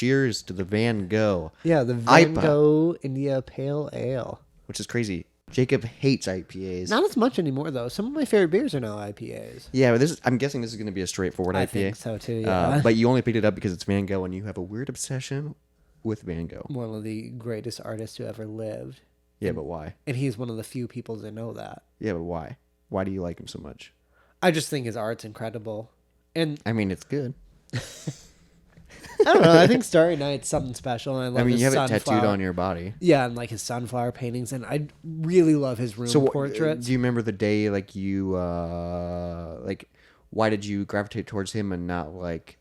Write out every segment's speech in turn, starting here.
cheers to the Van Gogh. Yeah, the Van IPA, Gogh India Pale Ale. which is crazy. Jacob hates IPAs. Not as much anymore, though. Some of my favorite beers are now IPAs. Yeah, but I'm guessing this is going to be a straightforward IPA. I think so, too, yeah. But you only picked it up because it's Van Gogh, and you have a weird obsession with Van Gogh. One of the greatest artists who ever lived. Yeah, but why? And he's one of the few people to know that. Yeah, but why? Why do you like him so much? I just think his art's incredible. And I mean, it's good. I don't know. I think Starry Night's something special. And I love I mean, his you have it sunflower. tattooed on your body. Yeah, and like his sunflower paintings. And I really love his room portraits. Do you remember the day, like, you, why did you gravitate towards him and not, like,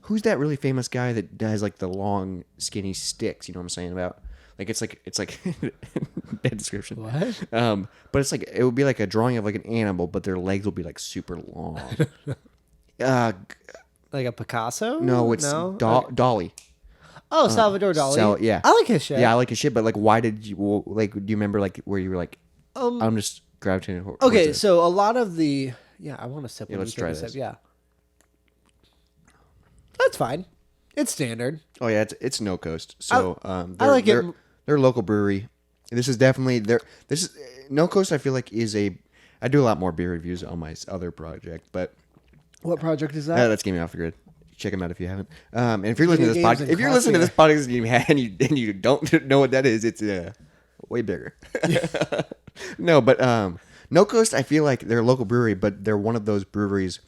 who's that really famous guy that has, like, the long, skinny sticks? You know what I'm saying about? Like, it's like, bad description. What? But it's like, it would be like a drawing of, like, an animal, but their legs will be, like, super long. Like a Picasso? No, it's Dolly. Oh, Salvador Dali. Yeah. I like his shit. Yeah, I like his shit, but, like, why did you, like, do you remember, like, where you were like, I'm just gravitating towards Okay, it. so a lot of the... Yeah, I want to sip. Yeah, let's try this. Yeah. That's fine. It's standard. Oh, yeah, it's No Coast. So, I like it. They're a local brewery. This is definitely... No Coast, I feel like, is a... I do a lot more beer reviews on my other project, but... What project is that? That's Game Off the Grid. Check them out if you haven't. And if you're listening to this Video games podcast, and if you're listening to this podcast and you don't know what that is, it's way bigger. No, but No Coast, I feel like they're a local brewery, but they're one of those breweries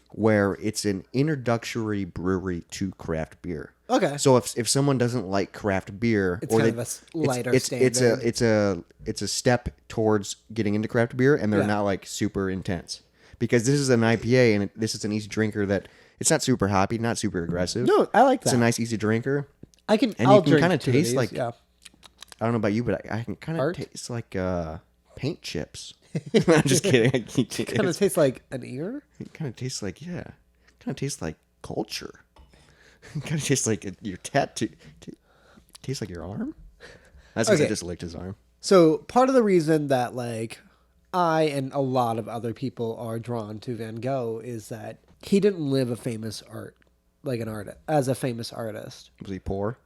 where it's an introductory brewery to craft beer. Okay. So if someone doesn't like craft beer, It's kind of a lighter standard. It's a step towards getting into craft beer, and they're not like super intense. Because this is an IPA, and this is an easy drinker that it's not super hoppy, not super aggressive. No, I like that. It's a nice, easy drinker. I can. And I'll you can drink kind of two taste these, like. Yeah. I don't know about you, but I can kind of Art? taste like paint chips. I'm just kidding. It kind of tastes like an ear. It kind of tastes like Kind of tastes like culture. It kind of tastes like your tattoo. Tastes like your arm. That's because I just licked his arm. So part of the reason that like I and a lot of other people are drawn to Van Gogh is that he didn't live a famous as a famous artist. Was he poor?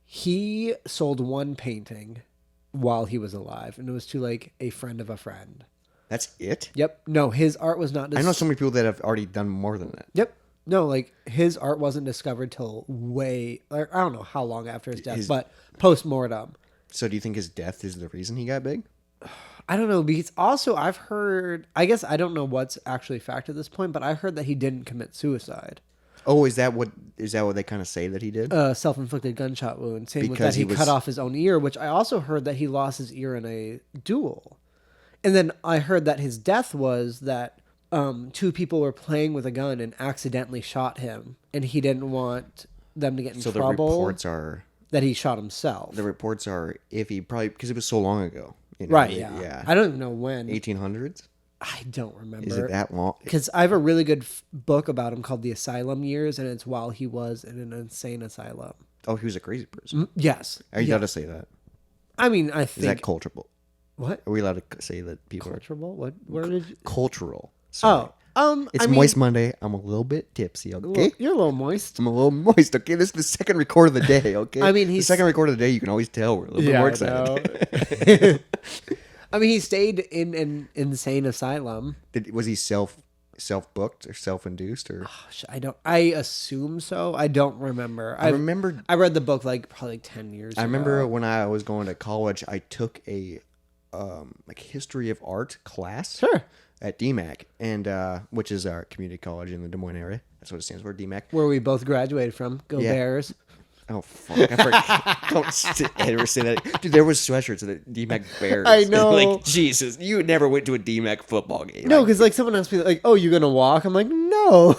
He sold one painting while he was alive, and it was to like a friend of a friend. That's it? Yep. No, his art was not. I know so many people that have already done more than that. Yep. No, like his art wasn't discovered till way. Like, I don't know how long after his death, but post-mortem. So do you think his death is the reason he got big? I don't know, because also I've heard, I guess I don't know what's actually fact at this point, but I heard that he didn't commit suicide. Oh, is that what they kind of say that he did? Self-inflicted gunshot wound. Same with Because that he he cut off his own ear, which I also heard that he lost his ear in a duel. And then I heard that his death was that two people were playing with a gun and accidentally shot him, and he didn't want them to get in trouble. So the reports are that he shot himself. The reports are iffy, probably because it was so long ago. You know, right, yeah. I don't even know when. 1800s? I don't remember. Is it that long? Because I have a really good book about him called The Asylum Years, and it's while he was in an insane asylum. Oh, he was a crazy person. Yes. Are you allowed to say that? I mean, I think... Is that cultural? What? Are we allowed to say that people Cultural? What? Where did you... Cultural. Sorry. It's Moist Monday. I'm a little bit tipsy, okay? You're a little moist. I'm a little moist, okay? This is the second record of the day, okay? I mean, the second record of the day, you can always tell we're a little bit more excited. I mean, he stayed in an insane asylum. Was he self-booked or self-induced or? I assume so. I don't remember. I remember. I read the book probably 10 years ago. I remember when I was going to college, I took a history of art class. Sure. At DMAC, and which is our community college in the Des Moines area. That's what it stands for, DMAC. Where we both graduated from. Go Bears. Oh, fuck. I forgot. Don't ever say that. Dude, there was sweatshirts of the DMAC Bears. I know. Like, Jesus, you never went to a DMAC football game. No, because someone asked me, oh, you going to walk? I'm like, no.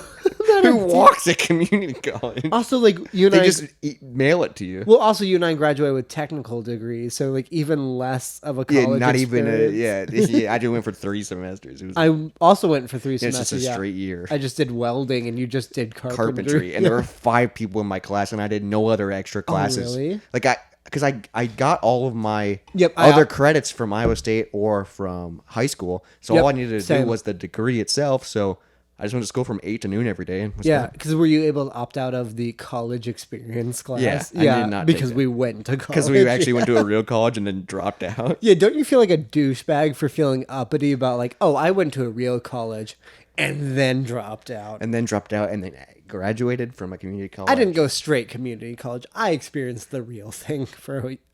Who walks at community college? Also, you and they just mail it to you. Well, also, you and I graduated with technical degrees, so even less of a college not experience. even I just went for 3 semesters. I also went for 3 semesters. It's just a straight year. I just did welding, and you just did carpentry. And there were 5 people in my class, and I did no other extra classes. Oh, really? Because I got all of my other credits from Iowa State or from high school, so all I needed to do was the degree itself. So I just went to school from 8 to noon every day. And was Yeah, done. because were you able to opt out of the college experience class? Yeah, I did not take because it. we went to college. Because we actually went to a real college and then dropped out. Yeah, don't you feel like a douchebag for feeling uppity about like, oh, I went to a real college and then dropped out? And then dropped out and then graduated from a community college. I didn't go straight community college. I experienced the real thing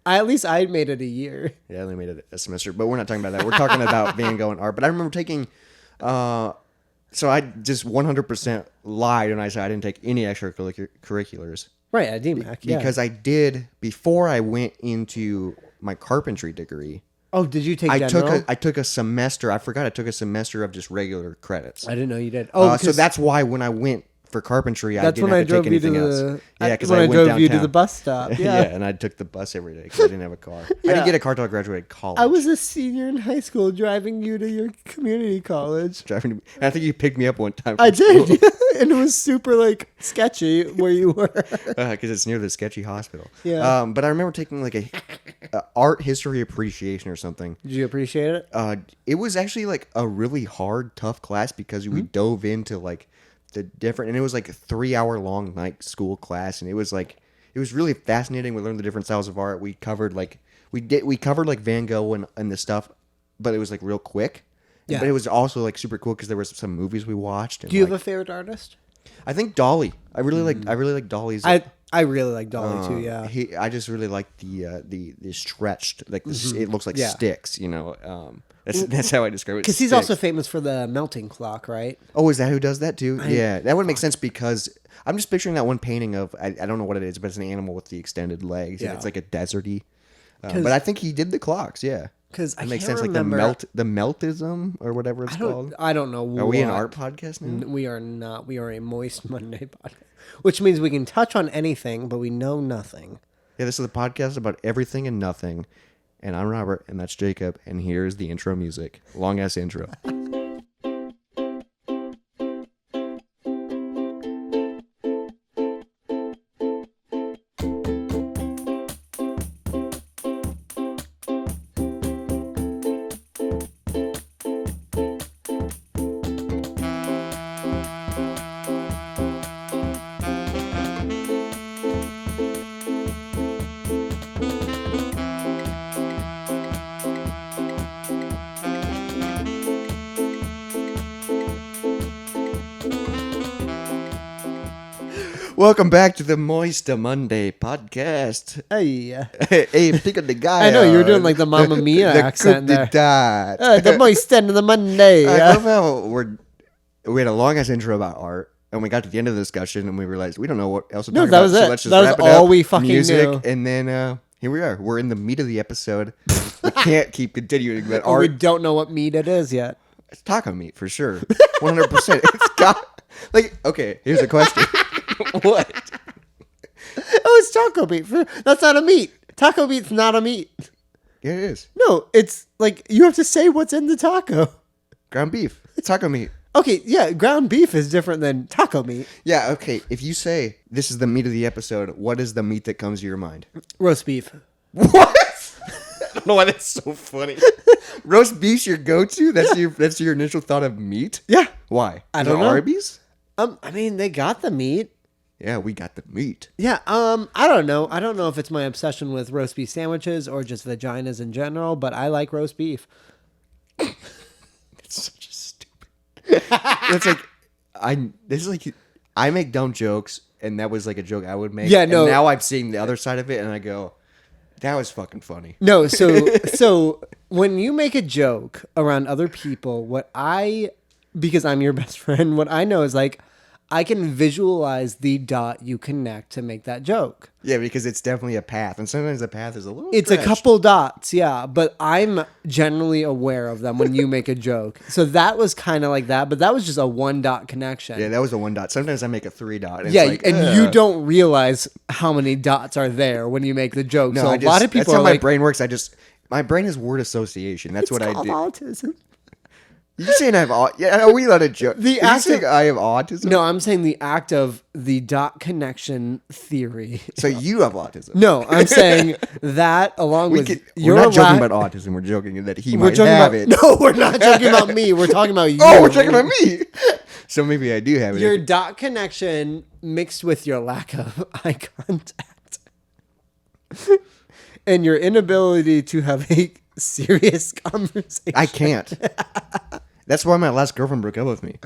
at least I made it a year. Yeah, I only made it a semester. But we're not talking about that. We're talking about Van Gogh and art. But I remember taking... so I just 100% lied when I said I didn't take any extracurriculars. Right, at DMAC, yeah. Because I did, before I went into my carpentry degree... Oh, did you take I general? took a semester. I forgot I took a semester of just regular credits. I didn't know you did. Oh, So that's why when I went for carpentry, I that's didn't when I have to drove take you to anything the. else. Yeah, because when I I went drove downtown. you to the bus stop. Yeah, Yeah, and I took the bus every day because I didn't have a car. I Yeah. didn't get a car until I graduated college. I was a senior in high school driving you to your community college. driving. And I think you picked me up one time. I did, and it was super like sketchy where you were. Because it's near the sketchy hospital. Yeah. But I remember taking like a art history appreciation or something. Did you appreciate it? It was actually like a really hard, tough class because we dove into like the different, and it was like a 3-hour long night school class, and it was really fascinating. We learned the different styles of art. We covered like Van Gogh and the stuff, but it was like real quick. Yeah. But it was also like super cool because there was some movies we watched. And, Do you like, have a favorite artist? I think Dolly. I really like Dolly's. I really like Dolly too. Yeah. I just really like the stretched, like this. It looks like Yeah. sticks. You know, that's how I describe it. Because he's sticks. also famous for the melting clock, right? Oh, is that who does that too? Yeah, that would make sense because I'm just picturing that one painting of I don't know what it is, but it's an animal with the extended legs, Yeah. and it's like a deserty. But I think he did the clocks. Yeah, Because that makes sense. Like the meltism or whatever it's called. I don't know. Are we an art podcast now? We are not. We are a Moist Monday podcast, which means we can touch on anything, but we know nothing. Yeah, this is a podcast about everything and nothing. And I'm Robert, and that's Jacob, and here's the intro music. Long ass intro. Welcome back to the Moist Monday podcast. Hey, Hey, pick up the guy. I know you were doing like the Mamma Mia accent there. The Moist End of the Monday. I love how we had a long ass intro about art, and we got to the end of the discussion, and we realized we don't know what else to talk that about. was So it. let's just That was wrap it all up. we fucking Music, knew. and then here we are. We're in the meat of the episode. We can't keep continuing that Or we art. don't know what meat it is yet. It's taco meat for sure. 100%. It's got okay. Here's a question. What? Oh, it's taco meat. That's not a meat. Taco meat's not a meat. Yeah, it is. No, it's like you have to say what's in the taco. Ground beef. It's taco meat. Okay, yeah, ground beef is different than taco meat. Yeah, okay. If you say this is the meat of the episode, what is the meat that comes to your mind? Roast beef. What? I don't know why that's so funny. Roast beef's your go-to? That's your initial thought of meat? Yeah. Why? I Is don't it know. Arby's? I mean, they got the meat. Yeah, we got the meat. Yeah, I don't know. I don't know if it's my obsession with roast beef sandwiches or just vaginas in general, but I like roast beef. It's such a stupid. It's like I make dumb jokes, and that was like a joke I would make. Yeah, no. And now I'm seeing the other side of it, and I go, that was fucking funny. No, so when you make a joke around other people, because I'm your best friend, what I know is like I can visualize the dot you connect to make that joke. Yeah, because it's definitely a path, and sometimes the path is a little. It's stretched. a couple dots, yeah, but I'm generally aware of them when you make a joke. So that was kind of like that, but that was just a 1 dot connection. Yeah, that was a 1 dot. Sometimes I make a 3 dot. And Yeah, it's like, and you don't realize how many dots are there when you make the joke. No, so a lot of people that's how are my like, brain works. My brain is word association. That's what I called do. autism. You saying I have yeah? Are we allowed to joke? The Are you act saying of- I have autism? No, I'm saying the act of the dot connection theory. So you have autism. No, I'm saying that along with We're not joking about autism. We're joking that he we're might joking have about it. No, we're not joking about me. We're talking about you. Oh, we're talking about me. So maybe I do have it. Your dot connection mixed with your lack of eye contact and your inability to have a serious conversation. I can't. That's why my last girlfriend broke up with me.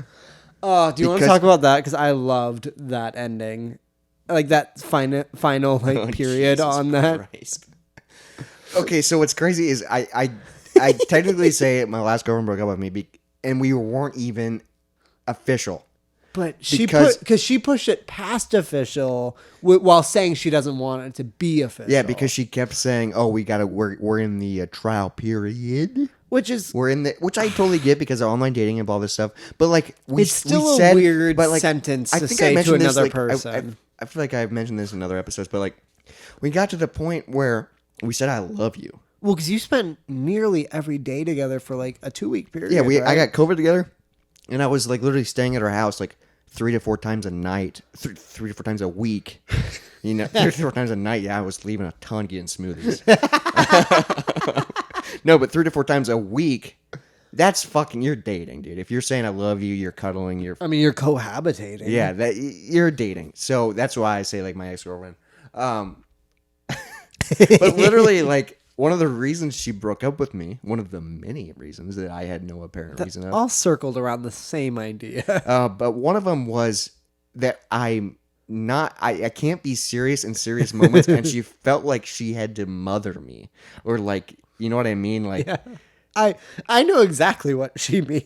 Oh, do you want to talk about that? Because I loved that ending. Like that final period Jesus on that. Christ. Okay, so what's crazy is I technically say my last girlfriend broke up with me, and we weren't even official. But she pushed it past official while saying she doesn't want it to be official. Yeah, because she kept saying, "Oh, we're in the trial period." Which Which I totally get because of online dating and all this stuff. But like it's still a weird sentence to say to another person. I feel like I've mentioned this in other episodes, but like we got to the point where we said I love you. Well, because you spent nearly every day together for like a 2-week period. Yeah, right? I got COVID together, and I was like literally staying at her house like 3 to 4 times a night, 3 to 4 times a week. 3 to 4 times a night. Yeah, I was leaving a ton getting smoothies. No, but 3 to 4 times a week. That's fucking. You're dating, dude. If you're saying I love you, you're cuddling. You're cohabitating. Yeah, you're dating. So that's why I say like my ex-girlfriend. But literally, like one of the reasons she broke up with me, one of the many reasons that I had no apparent reason of, all circled around the same idea. But one of them was that I can't be serious in serious moments, and she felt like she had to mother me, or like, you know what I mean, like. Yeah. I know exactly what she means.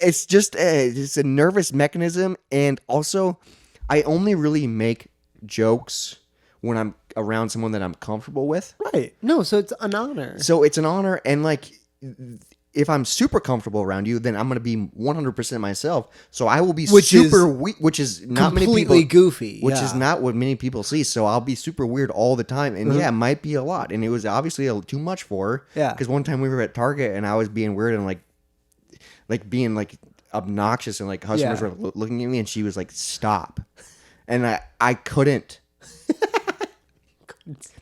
It's just it's a nervous mechanism, and also I only really make jokes when I'm around someone that I'm comfortable with. Right. No, so it's an honor. So it's an honor, and like if I'm super comfortable around you, then I'm going to be 100% myself. So I will be super weird, which is not many people. Completely goofy. Which is not what many people see. So I'll be super weird all the time. And yeah, it might be a lot. And it was obviously too much for her. Yeah. Because one time we were at Target and I was being weird and like being like obnoxious, and like customers were looking at me, and she was like, "Stop." And I couldn't.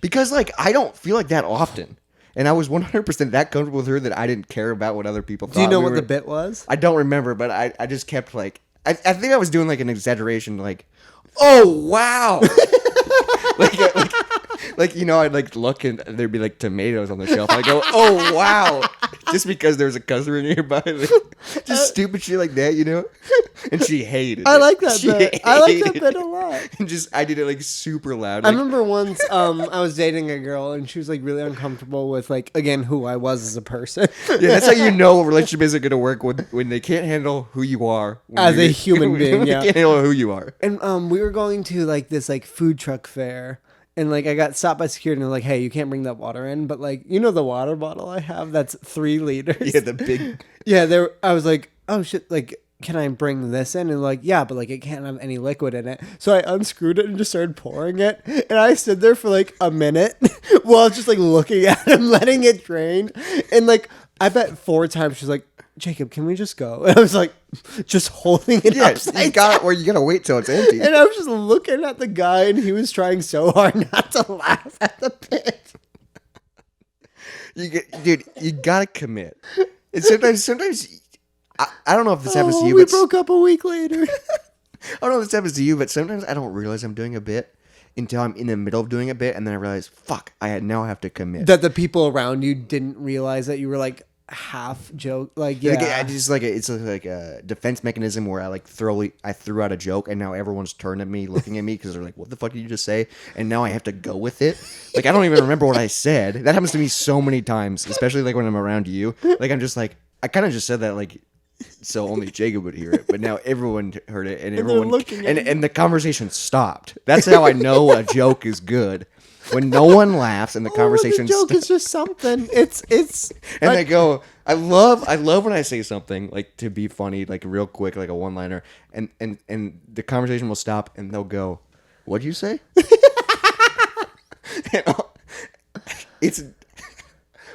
Because like I don't feel like that often. And I was 100% that comfortable with her that I didn't care about what other people thought. Do you know what the bit was? I don't remember, but I just kept like... I think I was doing like an exaggeration, like, "Oh, wow." like, you know, I'd like look and there'd be like tomatoes on the shelf. I go, "Oh, wow." Just because there was a customer nearby. Like, just stupid shit like that, you know? And she hated it. I like that bit. I like that bit a lot. And I did it like super loud. I remember once I was dating a girl and she was like really uncomfortable with like, again, who I was as a person. Yeah, that's how you know a relationship isn't going to work when they can't handle who you are. As a human being, yeah. They can't handle who you are. And we were going to like this like food truck fair. And like I got stopped by security and they're like, "Hey, you can't bring that water in." But like, you know the water bottle I have that's 3 liters? Yeah, the big... Yeah, I was like, "Oh shit, like can I bring this in?" And like, "Yeah, but like it can't have any liquid in it." So I unscrewed it and just started pouring it. And I stood there for like a minute while just like looking at him, letting it drain. And like I bet 4 times she's like, "Jacob, can we just go?" And I was like, just holding it upside down. Or you gotta wait till it's empty. And I was just looking at the guy, and he was trying so hard not to laugh at the bit. Dude, you gotta commit. And sometimes I don't know if this happens to you. We broke up a week later. I don't know if this happens to you, but sometimes I don't realize I'm doing a bit until I'm in the middle of doing a bit, and then I realize, fuck, now I have to commit. That the people around you didn't realize that you were like half joke, like yeah. Like, it's like a defense mechanism where I threw out a joke, and now everyone's turned at me, looking at me because they're like, "What the fuck did you just say?" And now I have to go with it. Like I don't even remember what I said. That happens to me so many times, especially like when I'm around you. Like I'm just like, I kind of just said that like so only Jacob would hear it, but now everyone heard it, and everyone and the conversation stopped. That's how I know a joke is good. When no one laughs and the conversation the joke is just something. It's and like, I go, I love when I say something like to be funny, like real quick, like a one-liner, and the conversation will stop and they'll go, "What'd you say?" It's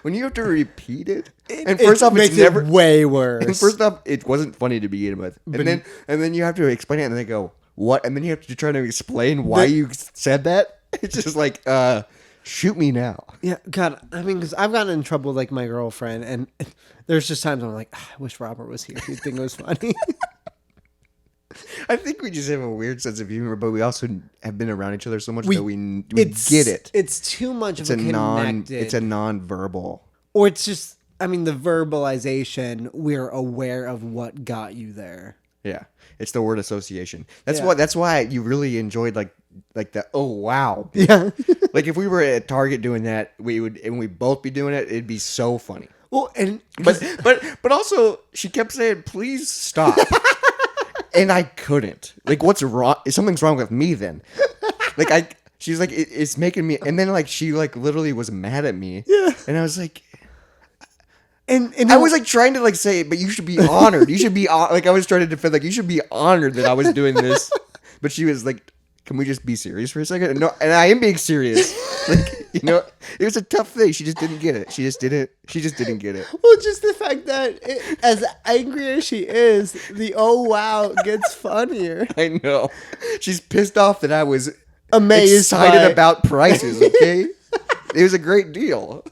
when you have to repeat it. And first off, it's never way worse. And first off, it wasn't funny to begin with, and then you have to explain it, and they go, "What?" And then you have to try to explain why you said that. It's just like, shoot me now. Yeah, God. I mean, because I've gotten in trouble with like my girlfriend, and there's just times when I'm like, I wish Robert was here. He'd think it was funny. I think we just have a weird sense of humor, but we also have been around each other so much that we It's get it. It's too much It's of a It's connected, a non-verbal. or it's just. I mean, the verbalization. We're aware of what got you there. Yeah, it's the word association. Yeah. That's why you really enjoyed like the oh wow. Yeah. Like if we were at Target doing that, we would and we'd both be doing it. It'd be so funny. Well, and But also she kept saying, "Please stop," and I couldn't. Like, what's wrong? Something's wrong with me then. Like she's like, it's making me. And then like she like literally was mad at me. Yeah. And I was like. and I was like trying to like say, but you should be honored. You should be like I was trying to defend, like you should be honored that I was doing this. But she was like, "Can we just be serious for a second?" And no, and I am being serious. Like it was a tough thing. She just didn't get it. She just didn't get it. Well, just the fact that as angry as she is, the oh wow gets funnier. I know. She's pissed off that I was Amazed excited by- about prices. Okay, it was a great deal.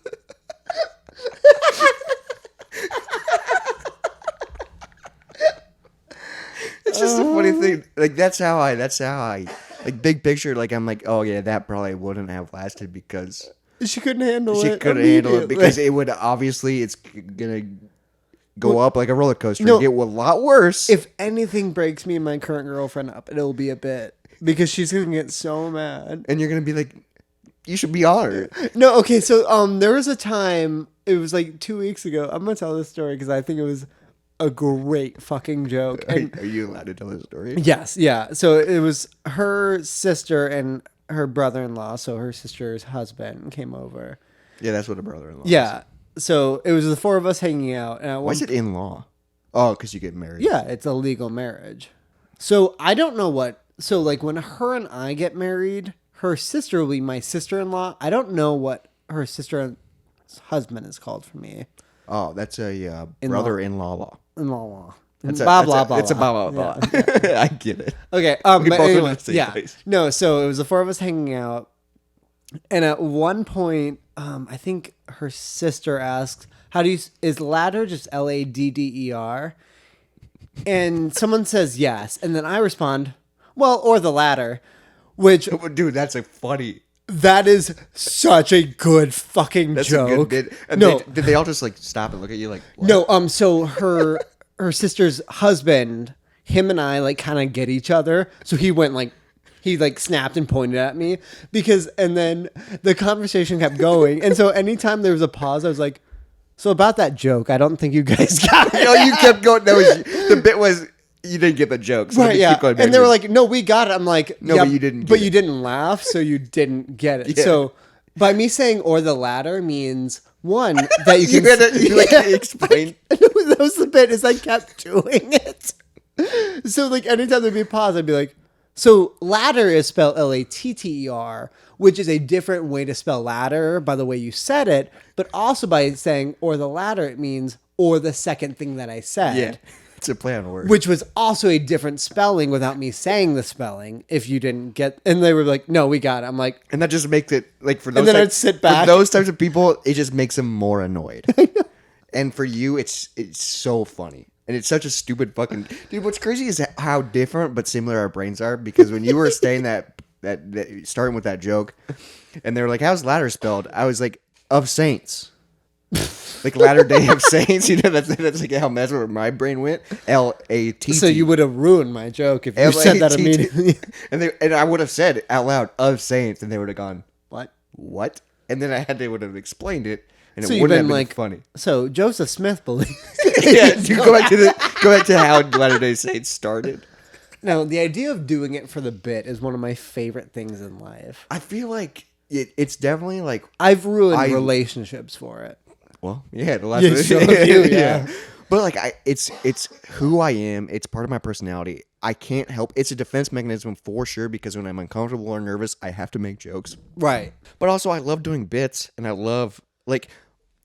It's just a funny thing. Like that's how I like big picture. Like I'm like, oh yeah, that probably wouldn't have lasted because She couldn't handle she it. couldn't handle it immediately. because it would obviously it's gonna go up like a roller coaster. No. And get a lot worse. If anything breaks me and my current girlfriend up, it'll be a bit because she's gonna get so mad. And you're gonna be like, you should be honored. No, okay, so there was a time. It was like 2 weeks ago. I'm gonna tell this story because I think it was a great fucking joke. And Are you allowed to tell the story? yes, yeah. So it was her sister and her brother-in-law. So her sister's husband came over. Yeah, that's what a brother-in-law. Yeah. So it was the four of us hanging out. And at Why one is it in law? Oh, because you get married. Yeah, it's a legal marriage. So I don't know what. So like when her and I get married, her sister will be my sister-in-law. I don't know what her sister's husband is called for me. Oh, that's a brother-in-law law. In-law. It's Blah blah blah. It's a blah. blah blah blah. I get it. Okay. We But both went anyway, to the same yeah. place. No. So it was the four of us hanging out, and at one point, I think her sister asked, "How do you is ladder just Ladder?" And someone says yes, and then I respond, "Well, or the ladder," which Dude, that's a funny. that is such a good fucking That's joke. a good bit. And No, did they all just like stop and look at you like? What? no. So her sister's husband, him and I like kind of get each other. So he went like. He like snapped and pointed at me and then the conversation kept going. And so anytime there was a pause, I was like, so about that joke, I don't think you guys got it. No, you kept going. The bit was you didn't get the joke. So Right, you yeah. keep going And they back. were like, no, we got it. I'm like, No, yeah, but you didn't get But it. you didn't laugh, so you didn't get it. Yeah. So by me saying or the latter means one, that you you can had to you like explain. that was the bit is I kept doing it. So like anytime there'd be a pause, I'd be like, so ladder is spelled Latter, which is a different way to spell ladder by the way you said it, but also by saying or the latter, it means or the second thing that I said. Yeah, it's a play on words. Which was also a different spelling without me saying the spelling. If you didn't get, and they were like, "No, we got it." I'm like, And that just makes it like for those. And then type- I'd sit back. For those types of people, it just makes them more annoyed. And for you, it's so funny. And it's such a stupid fucking dude. What's crazy is how different but similar our brains are. Because when you were saying that starting with that joke, and they were like, "How's ladder spelled?" I was like, "Of saints." Like Latter Day of Saints, you know, that's like how that's where my brain went. L-A-T-T. so you would have ruined my joke if you said that immediately. And I would have said out loud of saints, and they would have gone, What? And then they would have explained it, and So it you've wouldn't have been been like, funny. So Joseph Smith believes. Yeah, you go back to how Latter Day Saints started. No, the idea of doing it for the bit is one of my favorite things in life. I feel like it's definitely like, I've ruined relationships for it. well, yeah, the last Yeah, so have you, yeah. But like, it's who I am. It's part of my personality. I can't help. It's a defense mechanism for sure because when I'm uncomfortable or nervous, I have to make jokes. Right. But also, I love doing bits, and I love like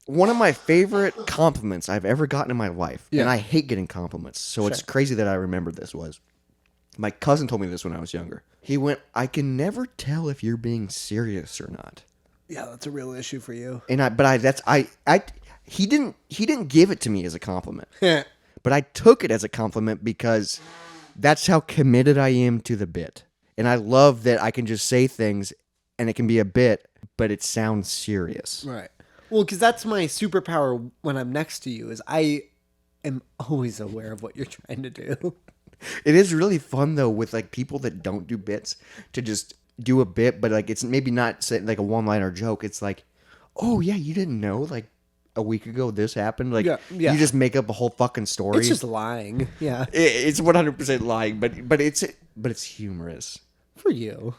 one of my favorite compliments I've ever gotten in my life. Yeah. And I hate getting compliments, so it's crazy that I remember this was. My cousin told me this when I was younger. He went, "I can never tell if you're being serious or not." Yeah, that's a real issue for you. And he didn't give it to me as a compliment. Yeah. But I took it as a compliment because that's how committed I am to the bit. And I love that I can just say things and it can be a bit, but it sounds serious. Right. Well, because that's my superpower when I'm next to you is I am always aware of what you're trying to do. It is really fun though with like people that don't do bits to just do a bit, but like it's maybe not like a one-liner joke. It's like, oh yeah, you didn't know like a week ago this happened. Like Yeah. you just make up a whole fucking story. It's just lying. Yeah. It's 100% lying, but it's humorous. For you.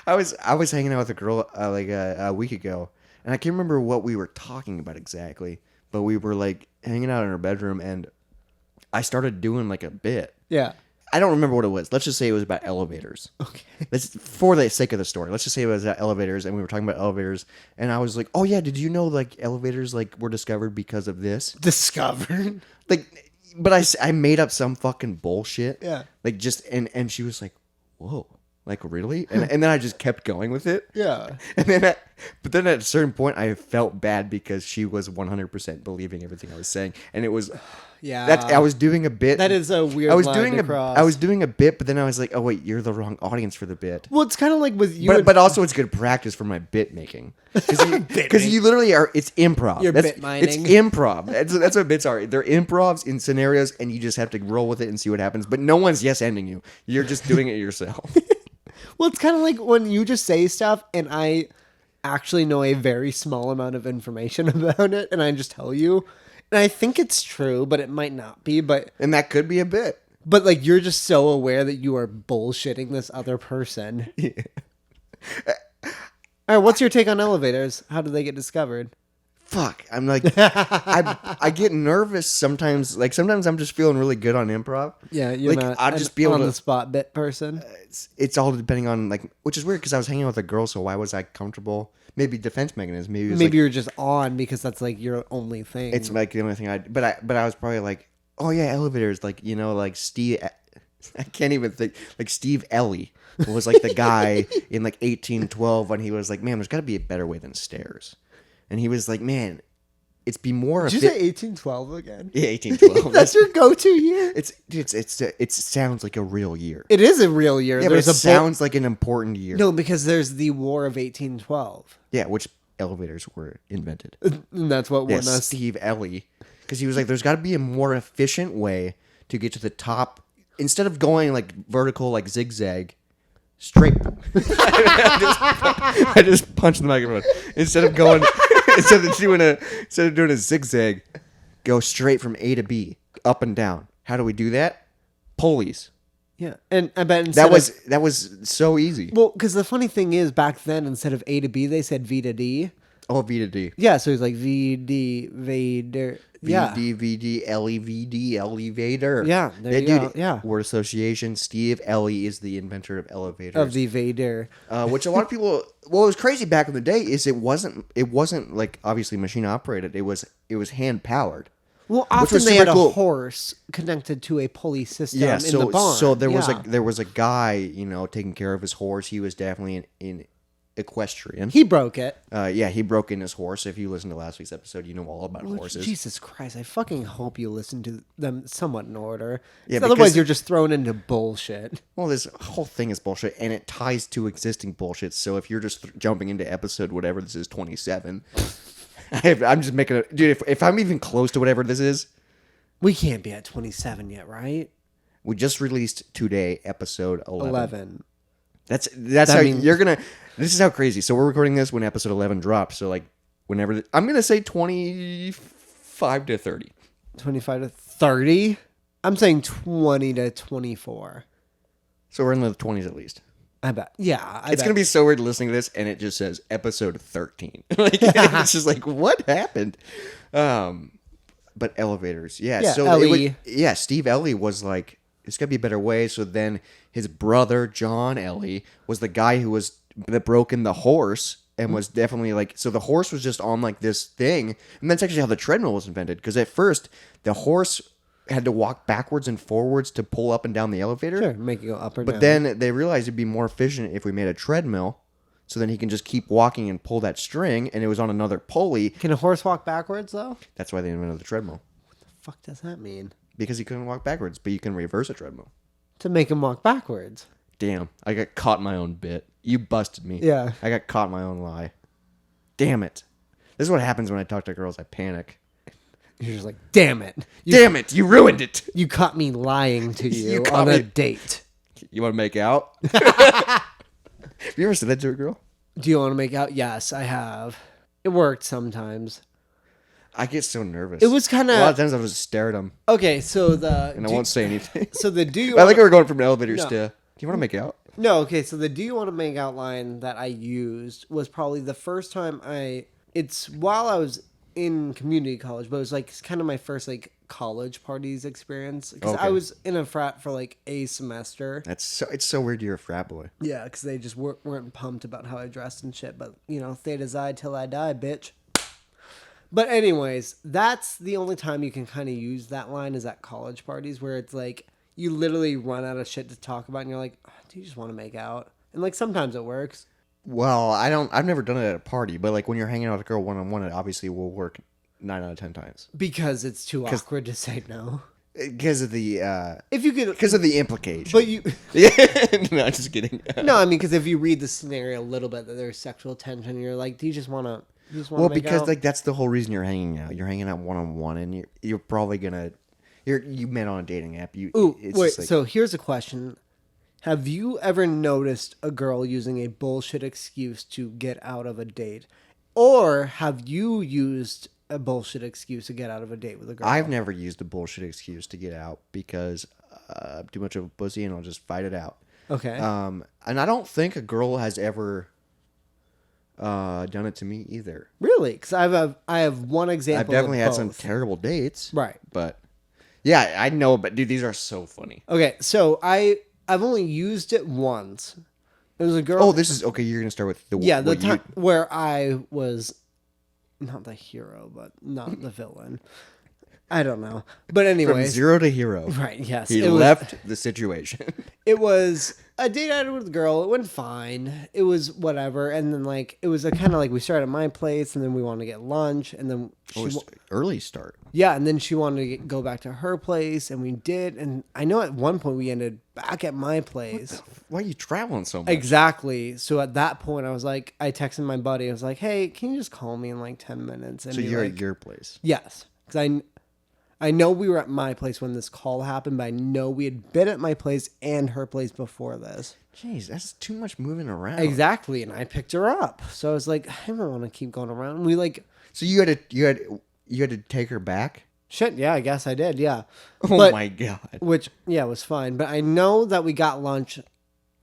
I was hanging out with a girl like a week ago, and I can't remember what we were talking about exactly, but we were like hanging out in her bedroom, and I started doing like a bit. Yeah. I don't remember what it was. Let's just say it was about elevators. Okay. For the sake of the story, let's just say it was about elevators, and we were talking about elevators, and I was like, "Oh yeah, did you know like elevators like were discovered because of this?" Discovered. Like, but I made up some fucking bullshit. Yeah. Like just and she was like, "Whoa." Like, really? And then I just kept going with it. Yeah. And then, but then at a certain point, I felt bad because she was 100% believing everything I was saying, and it was, Yeah. I was doing a bit. That is a weird I was line doing to a, cross. I was doing a bit, but then I was like, oh wait, you're the wrong audience for the bit. Well, it's kind of like with you. But also it's good practice for my bit making because you literally are. It's improv. You're That's, bit mining. It's improv. That's what bits are. They're improvs in scenarios, and you just have to roll with it and see what happens. But no one's yes ending you. You're just doing it yourself. Well, it's kind of like when you just say stuff and I actually know a very small amount of information about it and I just tell you. And I think it's true, but it might not be. But And that could be a bit. like you're just so aware that you are bullshitting this other person. Yeah. All right, what's your take on elevators? How did they get discovered? Fuck. I'm like, I get nervous sometimes. Like sometimes I'm just feeling really good on improv. Yeah, you're like, not I'll just be able on to, the spot bit person. It's all depending on like, which is weird because I was hanging out with a girl, so why was I comfortable? Maybe defense mechanism. Maybe it was Maybe like, you're just on because that's like your only thing. it's like the only thing but I was probably like, oh yeah, elevators, like, you know, like Steve. I can't even think, like Steve Ellie was like the guy in like 1812 when he was like, man, there's got to be a better way than stairs. And he was like, man, it's be more. Did you say 1812 again? Yeah, 1812. That's your go-to year. It sounds like a real year. It is a real year. Yeah, There's but it sounds like an important year. No, because there's the War of 1812. Yeah, which elevators were invented. And that's what Yeah, won us. Steve Ellie, because he was like, there's got to be a more efficient way to get to the top instead of going like vertical, like zigzag. Straight. I just punched the microphone. Instead of doing a zigzag, go straight from A to B, up and down. How do we do that? Pulleys. Yeah, and I bet That was so easy. well, because the funny thing is, back then instead of A to B, they said V to D. Oh, V to D. Yeah, so it's like V D Vader. Yeah, VD, LEVD, elevator. Yeah, there you go. Yeah. Word association. Steve Ellie is the inventor of elevators. of the Vader. Which a lot of people. What was crazy back in the day is it wasn't like obviously machine operated. It was hand powered. Well, was often they super had a cool. horse connected to a pulley system Yeah. in So the barn. so there was Yeah. there was a guy, you know, taking care of his horse. He was definitely in equestrian. He broke it. Yeah, he broke in his horse. If you listen to last week's episode, you know all about horses. Jesus Christ! I fucking hope you listen to them somewhat in order. Yeah, 'Cause otherwise because- you're just thrown into bullshit. Well, this whole thing is bullshit, and it ties to existing bullshit. So if you're just jumping into episode whatever this is, 27, I'm just making a dude. If I'm even close to whatever this is, We can't be at 27 yet, right? we just released today episode 11. 11. That's That how means- you're gonna. This is how crazy. So we're recording this when episode 11 drops. So like whenever I'm gonna say 25 to 30. 25 to 30? I'm saying 20 to 24. So we're in the 20s at least. I bet. Yeah. It's going to be so weird listening to this and it just says episode 13. Like, it's just like, what happened? But elevators. Yeah. Yeah, so Ellie. Steve Ellie was like, it's got to be a better way. So then his brother, John Ellie, was the guy that broke in the horse and was definitely like, so the horse was just on like this thing. And that's actually how the treadmill was invented. Because at first, the horse had to walk backwards and forwards to pull up and down the elevator. Sure, make it go up or down. But then they realized it'd be more efficient if we made a treadmill, so then he can just keep walking and pull that string, and it was on another pulley. Can a horse walk backwards, though? That's why they invented the treadmill. Fuck does that mean? Because he couldn't walk backwards, but you can reverse a treadmill. To make him walk backwards. Damn, I got caught in my own bit. You busted me. Yeah. I got caught in my own lie. Damn it. This is what happens when I talk to girls. I panic. You're just like, damn it. Damn it, you ruined it. You caught me lying to you, caught on a me- date. You want to make out? Have you ever said that to a girl? Do you want to make out? Yes, I have. It worked sometimes. I get so nervous. It was kind A lot of of... times I'll just stare at them Okay, so and I won't say anything. So the do you I like want how we're going from elevators No. to, do you want to make out? No, okay, so the do you want to make out line that I used was probably the first time it's while I was in community college, but it was like kind of my first like college parties experience because I Okay. was in a frat for like a semester. It's so weird you're a frat boy. Yeah, because they just weren't pumped about how I dressed and shit. But you know, theta Xi till I die, bitch. But anyways, that's the only time you can kind of use that line is at college parties where it's like you literally run out of shit to talk about and you're like, oh, do you just want to make out? And like sometimes it works. Well, I've never done it at a party, but like when you're hanging out with a girl one-on-one, it obviously will work 9 out of 10 times. Because it's too awkward to say no. Because of the If you could, because of the implication. but you, Yeah, no, just kidding. no, I mean, because if you read the scenario a little bit that there's sexual tension, you're like, do you just want to? Well, because like that's the whole reason you're hanging out. You're hanging out one-on-one, and you're probably gonna you met on a dating app. Ooh, It's wait. just like, So here's a question: have you ever noticed a girl using a bullshit excuse to get out of a date, or have you used a bullshit excuse to get out of a date with a girl? I've never used a bullshit excuse to get out because I'm too much of a pussy, and I'll just fight it out. Okay. And I don't think a girl has ever done it to me either. Really? Because I have one example. I've definitely of had some both. terrible dates. Right. But yeah, I know. But dude, these are so funny. Okay, so I've only used it once. It was a girl. Oh, this is okay. You're gonna start with the yeah, the what you- time where I was not the hero, but not the villain. I don't know, but from anyways, zero to hero. right? Yes, He it was- left the situation. It was a date I had with a girl. It went fine. It was whatever, and then like it was a kind of like we started at my place, and then we wanted to get lunch, and then Early start. yeah, and then she wanted to go back to her place, and we did. And I know at one point we ended back at my place. Why are you traveling so much? Exactly. So at that point, I was like, I texted my buddy. I was like, "Hey, can you just call me in like 10 minutes?" And So be you're like, at your place. yes, because I know we were at my place when this call happened, but I know we had been at my place and her place before this. Jeez, that's too much moving around. Exactly, and I picked her up. So I was like, I don't want to keep going around. We like, So you had to take her back. shit. Yeah, I guess I did. Yeah. Oh But- my god. Which yeah was fine, but I know that we got lunch.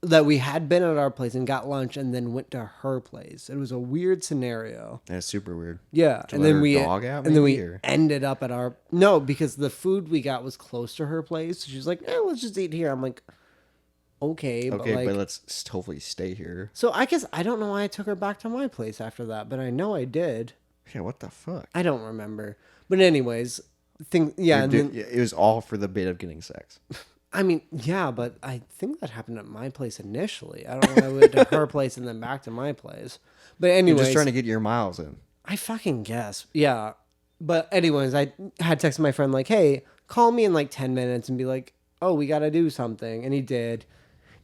That we had been at our place and got lunch and then went to her place. It was a weird scenario. That's super weird. Yeah, To and let then her we dog out, and then maybe, we or- ended up at our no because the food we got was close to her place. She's like, let's just eat here. I'm like, okay, but Okay, like, but let's hopefully stay here. so I guess I don't know why I took her back to my place after that, but I know I did. Yeah, what the fuck? I don't remember, but anyways, yeah, and then, It was all for the bit of getting sex. I mean, yeah, but I think that happened at my place initially. I don't know why I went to her place and then back to my place. But You're anyways, just trying to get your miles in. I fucking guess. Yeah. But anyways, I had texted my friend like, hey, call me in like 10 minutes and be like, oh, we got to do something. And he did.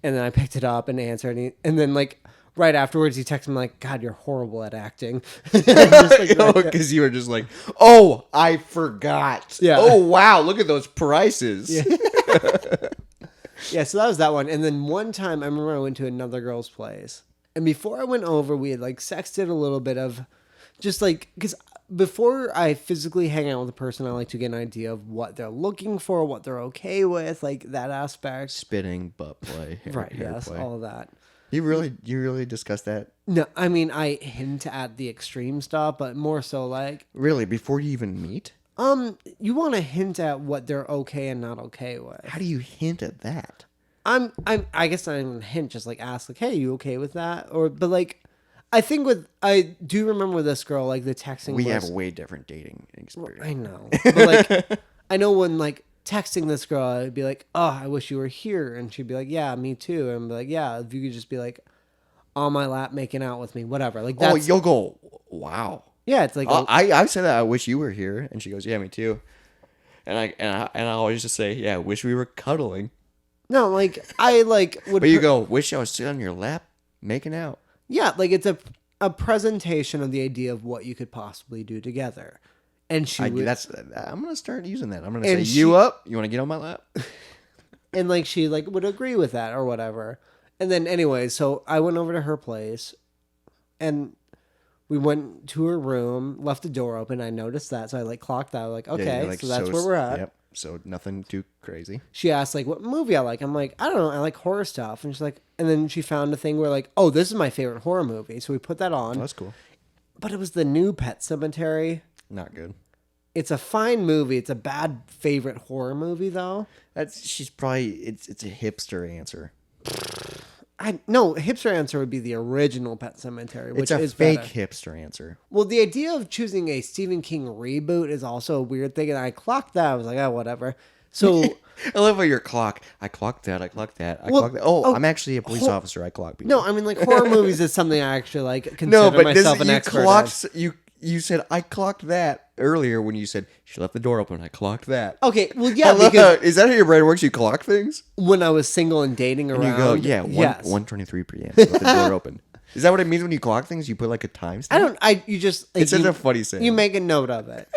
And then I picked it up and answered. And then like right afterwards, he texted me like, God, you're horrible at acting. Just like that. Because you were just like, oh, I forgot. Yeah. Oh, wow. Look at those prices. Yeah. Yeah, so that was that one. And then one time I remember I went to another girl's place. And before I went over, we had like sexted a little bit of just like, because before I physically hang out with a person, I like to get an idea of what they're looking for, what they're okay with, like that aspect. Spitting, butt play, Right, hair yes, play. all of that. You really discussed that? No, I mean, I hint at the extreme stuff, but more so like, Really? Before you even meet? you want to hint at what they're okay and not okay with. How do you hint at that? I guess not even hint, just like ask like, hey, you okay with that? But like, I think I do remember with this girl, like the texting We was, have way different dating experience. I know. But like, I know when like texting this girl, I'd be like, oh, I wish you were here. And she'd be like, yeah, me too. And I'd be like, yeah, if you could just be like on my lap making out with me, whatever. Like Oh, that's, you'll go, wow. yeah, it's like, I said that I wish you were here. And she goes, yeah, me too. and I always just say, yeah, wish we were cuddling. No, like I like would. But you go, wish I was sitting on your lap making out. Yeah, like it's a presentation of the idea of what you could possibly do together. And she would, I'm gonna start using that. I'm gonna And say, she- you up? You want to get on my lap? and like she like would agree with that or whatever. And then anyway, so I went over to her place and we went to her room, left the door open. I noticed that, so I like clocked out. Like, Yeah, okay, you're like, so that's where we're at. Yep. So nothing too crazy. She asked like what movie I like. I'm like, I don't know, I like horror stuff. And she's like, and then she found a thing where like, oh, this is my favorite horror movie. So we put that on. Oh, that's cool. But it was the new Pet Sematary. Not good. It's a fine movie. It's a bad favorite horror movie though. She's probably it's a hipster answer. No, hipster answer would be the original Pet Cemetery, which It's a is fake better. hipster answer. Well, the idea of choosing a Stephen King reboot is also a weird thing, and I clocked that. I was like, oh, whatever. So, I love how your clock. I clocked that. I clocked that. I Well, clocked that. Oh, oh, I'm actually a police officer. I clock people. no, I mean, like, horror movies is something I actually, like, consider No, but myself an you expert clocked. in. You said I clocked that earlier when you said she left the door open. I clocked that. Okay, well, yeah, Hello? because Is that how your brain works? You clock things, when I was single and dating around, and you go, yeah, yes. 1:23 p.m. Left the door open. Is that what it means when you clock things? You put like a timestamp. you just, like, It's such you, a funny saying. you make a note of it.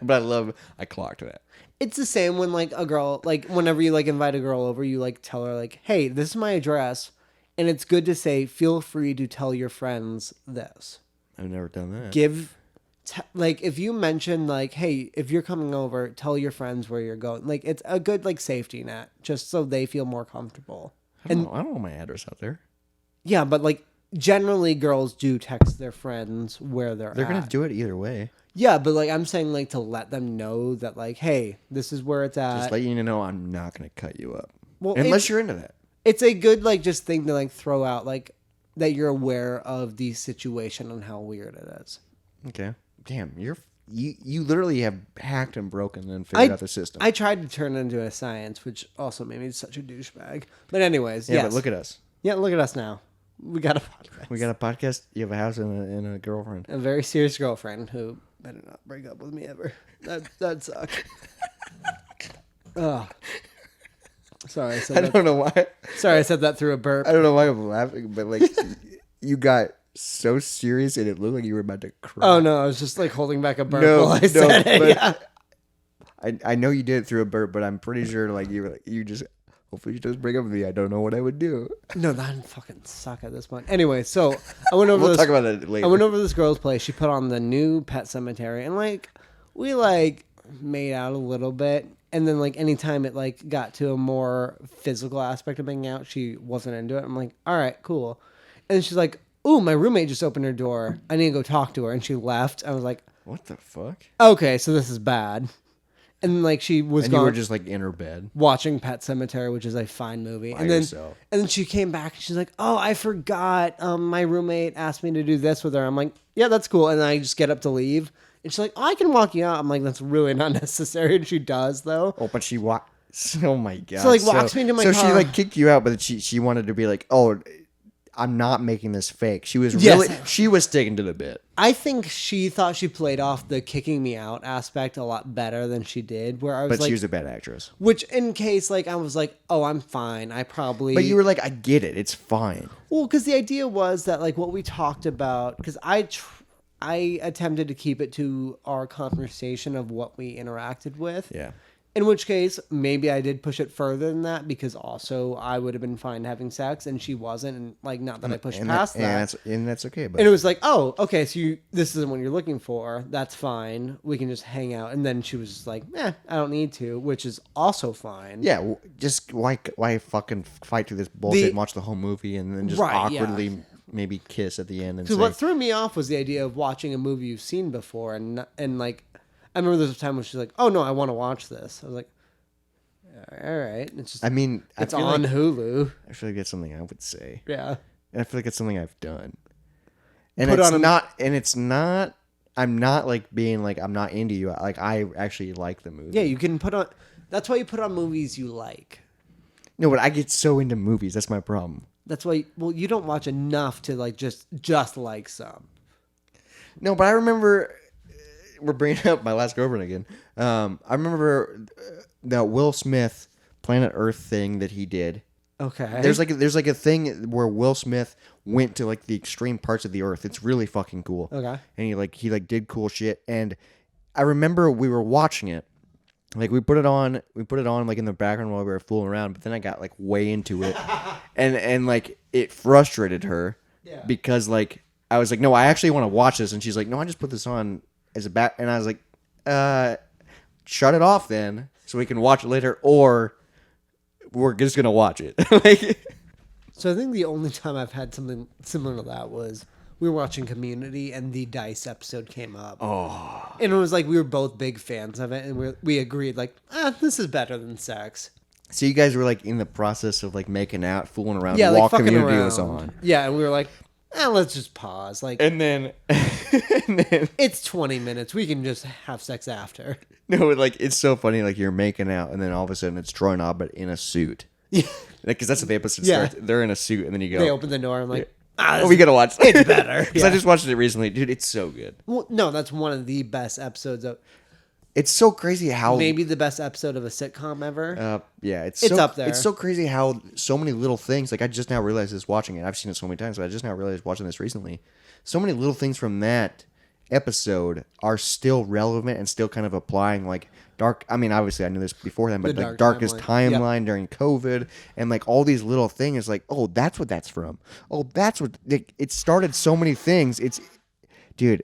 But I love. I clocked that. It's the same when, like, a girl, like, whenever you, like, invite a girl over, you, like, tell her, like, hey, this is my address, and it's good to say, feel free to tell your friends this. I've never done that. Like, if you mention, like, hey, if you're coming over, tell your friends where you're going. Like, it's a good, like, safety net, just so they feel more comfortable. I don't know my address out there. Yeah, but, like, generally girls do text their friends where they're They're at. gonna do it either way. Yeah, but, like, I'm saying, like, to let them know that, like, hey, this is where it's at. Just let you know I'm not gonna cut you up. Well, Unless you're into that. It's a good, like, just thing to, like, throw out, like, that you're aware of the situation and how weird it is. Okay. Damn, you literally have hacked and broken and figured out the system. I tried to turn it into a science, which also made me such a douchebag. But anyways, yeah, yes. but look at us. Yeah, look at us now. We got a podcast. We got a podcast. You have a house and a girlfriend. A very serious girlfriend who better not break up with me ever. That sucks. Oh. Sorry, I said I that. don't know why. Sorry, I said that through a burp. I don't know why I'm laughing, but like you got so serious and it looked like you were about to cry. Oh no, I was just like holding back a burp No, while I said it. but Yeah. I know you did it through a burp, but I'm pretty sure like you just hopefully you just break up with me. I don't know what I would do. No, that'd fucking suck at this point. Anyway, so I went over We'll this. talk about that later. I went over to this girl's place. She put on the new Pet Cemetery, and like we like made out a little bit. And then like anytime it like got to a more physical aspect of being out, she wasn't into it. I'm like, all right, cool. And she's like, ooh, my roommate just opened her door. I need to go talk to her. And she left. I was like, What the fuck? okay, so this is bad. And like she was And you gone were just like in her bed. watching Pet Cemetery, which is a fine movie. And yourself. then she came back and she's like, oh, I forgot. My roommate asked me to do this with her. I'm like, yeah, that's cool. And then I just get up to leave. And she's like, oh, I can walk you out. I'm like, that's really not necessary. And she does though. Oh, but she walked. Oh my god! So, like, walks me into my So she car. like kicked you out, but she wanted to be like, oh, I'm not making this fake. She was Yes. really she was sticking to the bit. I think she thought she played off the kicking me out aspect a lot better than she did. Where I was But like, she was a bad actress. which in case like I was like, oh, I'm fine. I probably. But you were like, I get it. It's fine. Well, because the idea was that like what we talked about, because I attempted to keep it to our conversation of what we interacted with. Yeah. In which case, maybe I did push it further than that because also I would have been fine having sex and she wasn't, and like not that I pushed past that. And that's okay. But And it was like, oh, okay, so this isn't what you're looking for. That's fine. We can just hang out. And then she was just like, I don't need to, which is also fine. yeah, just why fucking fight through this bullshit and watch the whole movie and then just Right, yeah. awkwardly maybe kiss at the end and say, Because what threw me off was the idea of watching a movie you've seen before, and like, I remember there was a time when she's like, "Oh no, I want to watch this." I was like, "All right." It's just, I mean, it's I feel on like, Hulu. I feel like that's something I would say. Yeah. And I feel like it's something I've done. And Put it's on a- not. And it's not. I'm not like being like I'm not into you. Like I actually like the movie. Yeah, you can put on. That's why you put on movies you like. No, but I get so into movies. That's my problem. That's why. Well, you don't watch enough to like just like some. No, but I remember we're bringing up My Last Girlfriend again. I remember that Will Smith Planet Earth thing that he did. Okay. There's like a thing where Will Smith went to like the extreme parts of the earth. It's really fucking cool. Okay. And he did cool shit. And I remember we were watching it. Like we put it on like in the background while we were fooling around, but then I got like way into it. and like it frustrated her because like I was like, "No, I actually want to watch this." And she's like, "No, I just put this on as a back." And I was like, shut it off then so we can watch it later, or we're just going to watch it." Like, so I think the only time I've had something similar to that was we were watching Community and the Dice episode came up. oh. And it was like we were both big fans of it, and we agreed like, this is better than sex. So you guys were like in the process of like making out, fooling around, Yeah, while like fucking Community around. was on. Yeah, and we were like, let's just pause. Like, And then it's 20 minutes. We can just have sex after. no, like it's so funny. Like you're making out, and then all of a sudden it's Troy Nobbit in a suit. Yeah. Because that's what the episode Yeah. starts. They're in a suit, and then you go. They open the door and I'm like, Oh, we gotta watch. it's better. Because I just watched it recently, dude. It's so good. Well, no, that's one of the best episodes of It's so crazy how maybe the best episode of a sitcom ever. yeah, it's It's so, up there. It's so crazy how so many little things. Like I just now realized this watching it. I've seen it so many times, but I just now realized watching this recently. So many little things from that episode are still relevant and still kind of applying. Like dark. I mean, obviously I knew this before then, but The like dark darkest timeline. timeline during COVID and like all these little things. Like oh, that's what that's from. Oh, that's what it started. So many things. It's dude.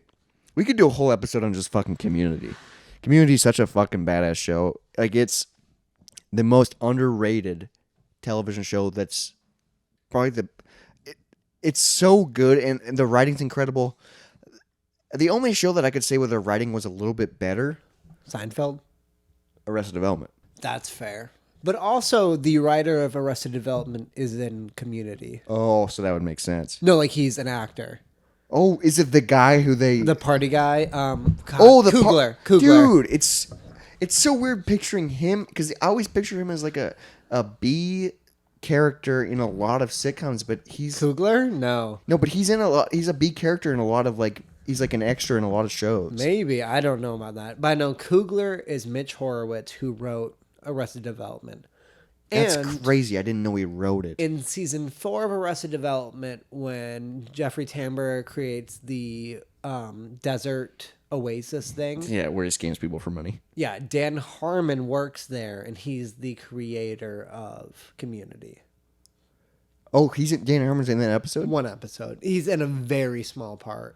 We could do a whole episode on just fucking Community. Community is such a fucking badass show. Like it's the most underrated television show that's probably it's so good and the writing's incredible. The only show that I could say where the writing was a little bit better, Seinfeld. Arrested Development. That's fair. But also, the writer of Arrested Development is in Community. Oh, so that would make sense. No, like he's an actor. Oh, is it the guy who they The party guy. God, the Kugler. Kugler. Dude, it's so weird picturing him because I always picture him as like a B character in a lot of sitcoms, but he's Kugler? No. no, but he's in a lot. He's a B character in a lot of like he's like an extra in a lot of shows. Maybe. I don't know about that. But I know Kugler is Mitch Horowitz, who wrote Arrested Development. That's And crazy. I didn't know he wrote it. in season 4 of Arrested Development, when Jeffrey Tambor creates the desert oasis thing, Yeah, where he scams people for money. yeah, Dan Harmon works there, and he's the creator of Community. Oh, he's in Dan Harmon's in that episode. One episode. He's in a very small part.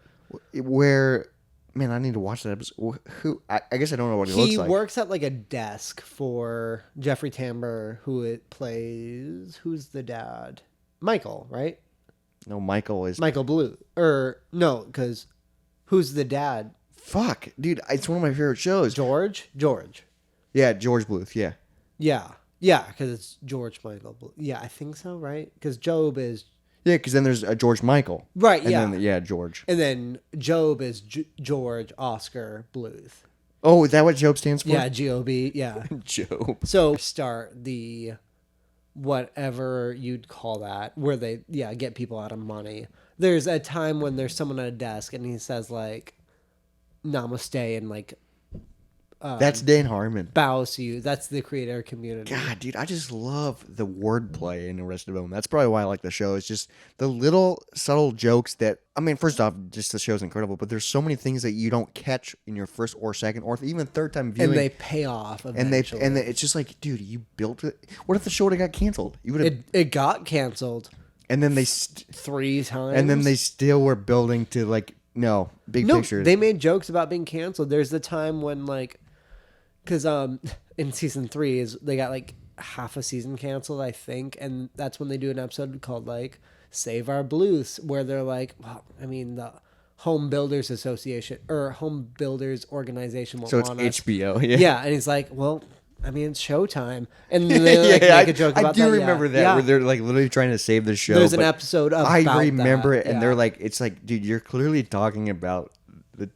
Where, man, I need to watch that episode. Who? I guess I don't know what he looks He like. works at like a desk for Jeffrey Tambor, who it plays. Who's the dad? Michael, right? No, Michael is. Michael Blue. Or no, because who's the dad? Fuck, dude, it's one of my favorite shows. George. Yeah, George Bluth. Yeah. Yeah, because it's George Michael Blue. Yeah, I think so, right? Because Job is Yeah, because then there's George Michael. right. And Yeah, then, yeah, George. and then Job is George Oscar Bluth. Oh, is that what Job stands for? Yeah, GOB. Yeah. Job. So start the whatever you'd call that, where they get people out of money. There's a time when there's someone at a desk and he says like namaste and like That's Dan Harmon. bows to you. That's the creator community. God, dude, I just love the wordplay in Arrested Development. That's probably why I like the show. It's just the little subtle jokes that, I mean, first off, just the show's incredible, but there's so many things that you don't catch in your first or second or even third time viewing. And they pay off and eventually. it's just like, dude, you built it. What if the show would have got canceled? You would have, it got canceled and then they 3 times. and then they still were building to like big pictures. They made jokes about being canceled. There's the time when like, because in season 3 is they got like half a season canceled, I think, and that's when they do an episode called like Save Our Blues, where they're like, well, I mean the Home Builders Association or Home Builders Organization won't so it's want us. HBO. Yeah, and he's like, well, I mean it's Showtime, and they like, make a joke about I do that. remember that Yeah. where they're like literally trying to save the show. There's an but episode about I remember that. it, and Yeah. they're like, it's like, dude, you're clearly talking about the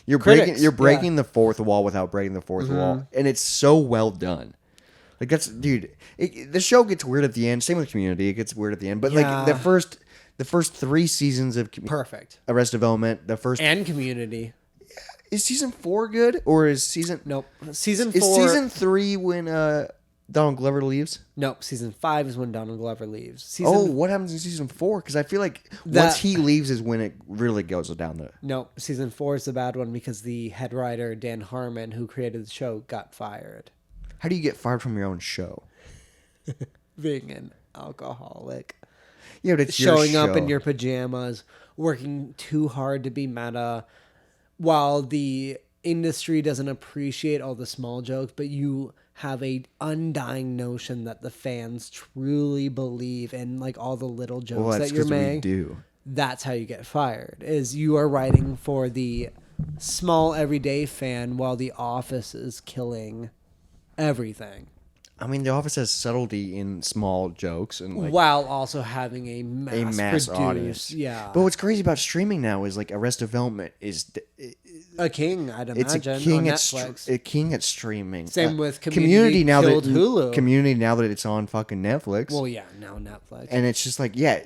you're Critics, breaking the fourth wall without breaking the 4th wall, and it's so well done. Like that's, dude, the show gets weird at the end. Same with Community, it gets weird at the end. But Yeah. like the first 3 seasons of perfect Arrested Development, the first and Community. Is season 4 good, or is season Nope. Season is 4. season 3 when Donald Glover leaves? Nope. Season 5 is when Donald Glover leaves. What happens in season 4? Because I feel like once he leaves is when it really goes down the. Nope. Season 4 is the bad one because the head writer Dan Harmon, who created the show, got fired. How do you get fired from your own show? Being an alcoholic. Yeah, but it's your Showing up show. in your pajamas, working too hard to be meta, while the industry doesn't appreciate all the small jokes, but you have a undying notion that the fans truly believe in, like, all the little jokes Well, that's that you're 'cause we making. do. That's how you get fired. Is you are writing for the small everyday fan while The Office is killing everything. I mean, The Office has subtlety in small jokes and like While also having a mass audience. Yeah. But what's crazy about streaming now is like Arrested Development is a king, I'd it's imagine, a king on at Netflix. a king at streaming. Same with Community now killed that Hulu. Community now that it's on fucking Netflix. Well, yeah, now Netflix. And it's just like, yeah,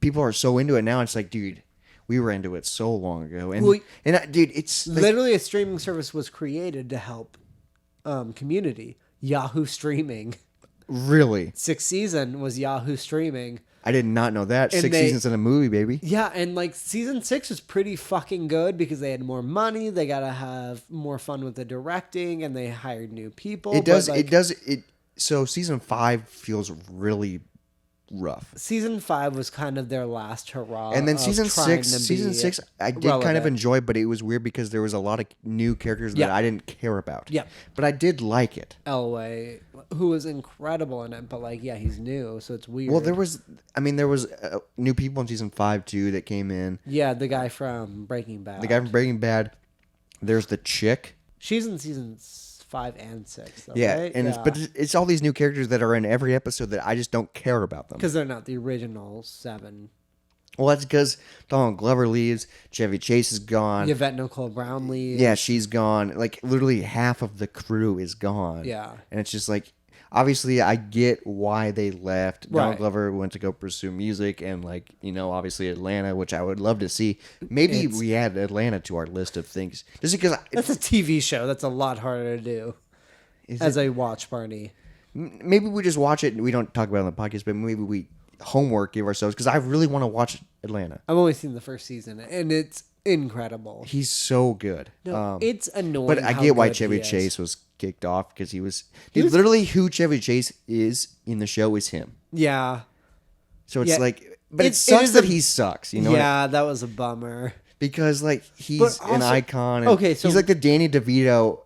people are so into it now. It's like, dude, we were into it so long ago. And Well, dude, it's like, literally a streaming service was created to help Community. Yahoo Streaming. really, 6th season was Yahoo Streaming. I did not know that. And 6 seasons in a movie, baby. Yeah, and like season 6 was pretty fucking good because they had more money. They got to have more fun with the directing, and they hired new people. It does. But, like, It does. It. So season 5 feels really rough. Season 5 was kind of their last hurrah. And then of season trying 6, to be I did kind of relevant. enjoy, but it was weird because there was a lot of new characters that Yeah. I didn't care about. Yeah. But I did like it. Elway, who was incredible in it, but like, yeah, he's new, so it's weird. Well, there was new people in season 5 too that came in. Yeah, the guy from Breaking Bad. The guy from Breaking Bad. There's the chick. She's in seasons 5 and 6, though, Yeah, right? and it's all these new characters that are in every episode that I just don't care about them. because they're not the original 7. Well, that's because Donald Glover leaves, Chevy Chase is gone. Yvette Nicole Brown leaves. Yeah, she's gone. Like literally half of the crew is gone. Yeah. And it's just like, obviously I get why they left. Donald Right. Glover went to go pursue music and like, obviously Atlanta, which I would love to see. Maybe we add Atlanta to our list of things. Just because That's a TV show. That's a lot harder to do as a watch party. maybe we just watch it and we don't talk about it on the podcast, but maybe we homework give ourselves because I really want to watch Atlanta. I've only seen the first season, and it's incredible. He's so good. No, it's annoying. But I how get why good Chevy he is. Chase was kicked off because he was literally who Chevy Chase is in the show is him. Yeah. So it's Yeah. like, but It it sucks is that a- he sucks, you know? Yeah, that was a bummer. Because like he's But an also- icon. And okay, so- he's like the Danny DeVito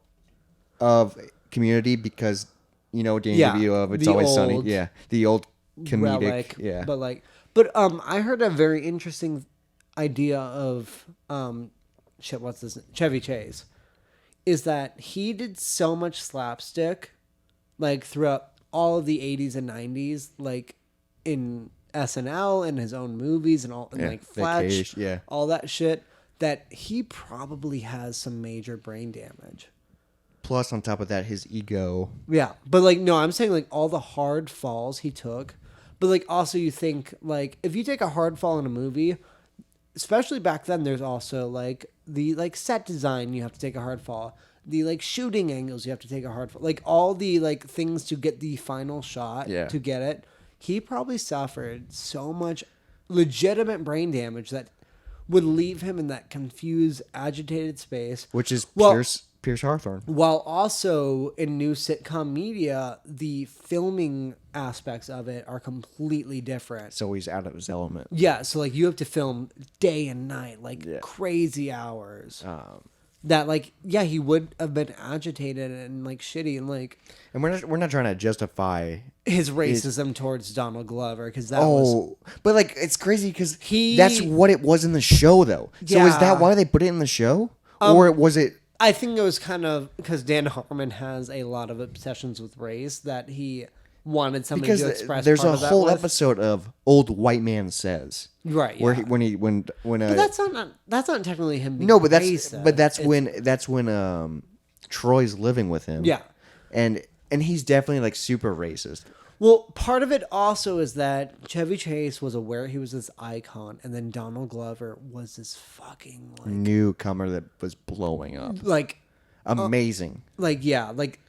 of Community because Danny Yeah, DeVito of It's the Always Sunny. old Yeah, the old comedic. Relic, Yeah, but I heard a very interesting idea of what's this? Chevy Chase, is that he did so much slapstick, like throughout all of the 80s and 90s, like in SNL and his own movies and all, and Yeah, like Nick Fletch, Cage, yeah. all that shit, that he probably has some major brain damage. Plus, on top of that, his ego. Yeah, but like, no, I'm saying like all the hard falls he took, but like also you think like if you take a hard fall in a movie, especially back then, there's also like the like set design, you have to take a hard fall, the like shooting angles, you have to take a hard fall, like all the like things to get the final shot, Yeah. to get it. He probably suffered so much legitimate brain damage that would leave him in that confused, agitated space, Which is Well- Pierce Hawthorne. while also in new sitcom media, the filming aspects of it are completely different. So he's out of his element. Yeah, so like you have to film day and night, like Yeah. crazy hours. That like, yeah, he would have been agitated and like shitty, and like And we're not trying to justify. his racism towards Donald Glover, because that was But like it's crazy because He- that's what it was in the show, though. So is Yeah. that why they put it in the show, or was it? I think it was kind of because Dan Harmon has a lot of obsessions with race that he wanted somebody Because to express. there's part a of that whole with. episode of Old White Man Says, Right? where yeah. when But that's not technically him. Being no, but racist. that's when Troy's living with him. Yeah. and he's definitely like super racist. Well, part of it also is that Chevy Chase was aware he was this icon, and then Donald Glover was this fucking Newcomer that was blowing up. like Amazing. yeah, like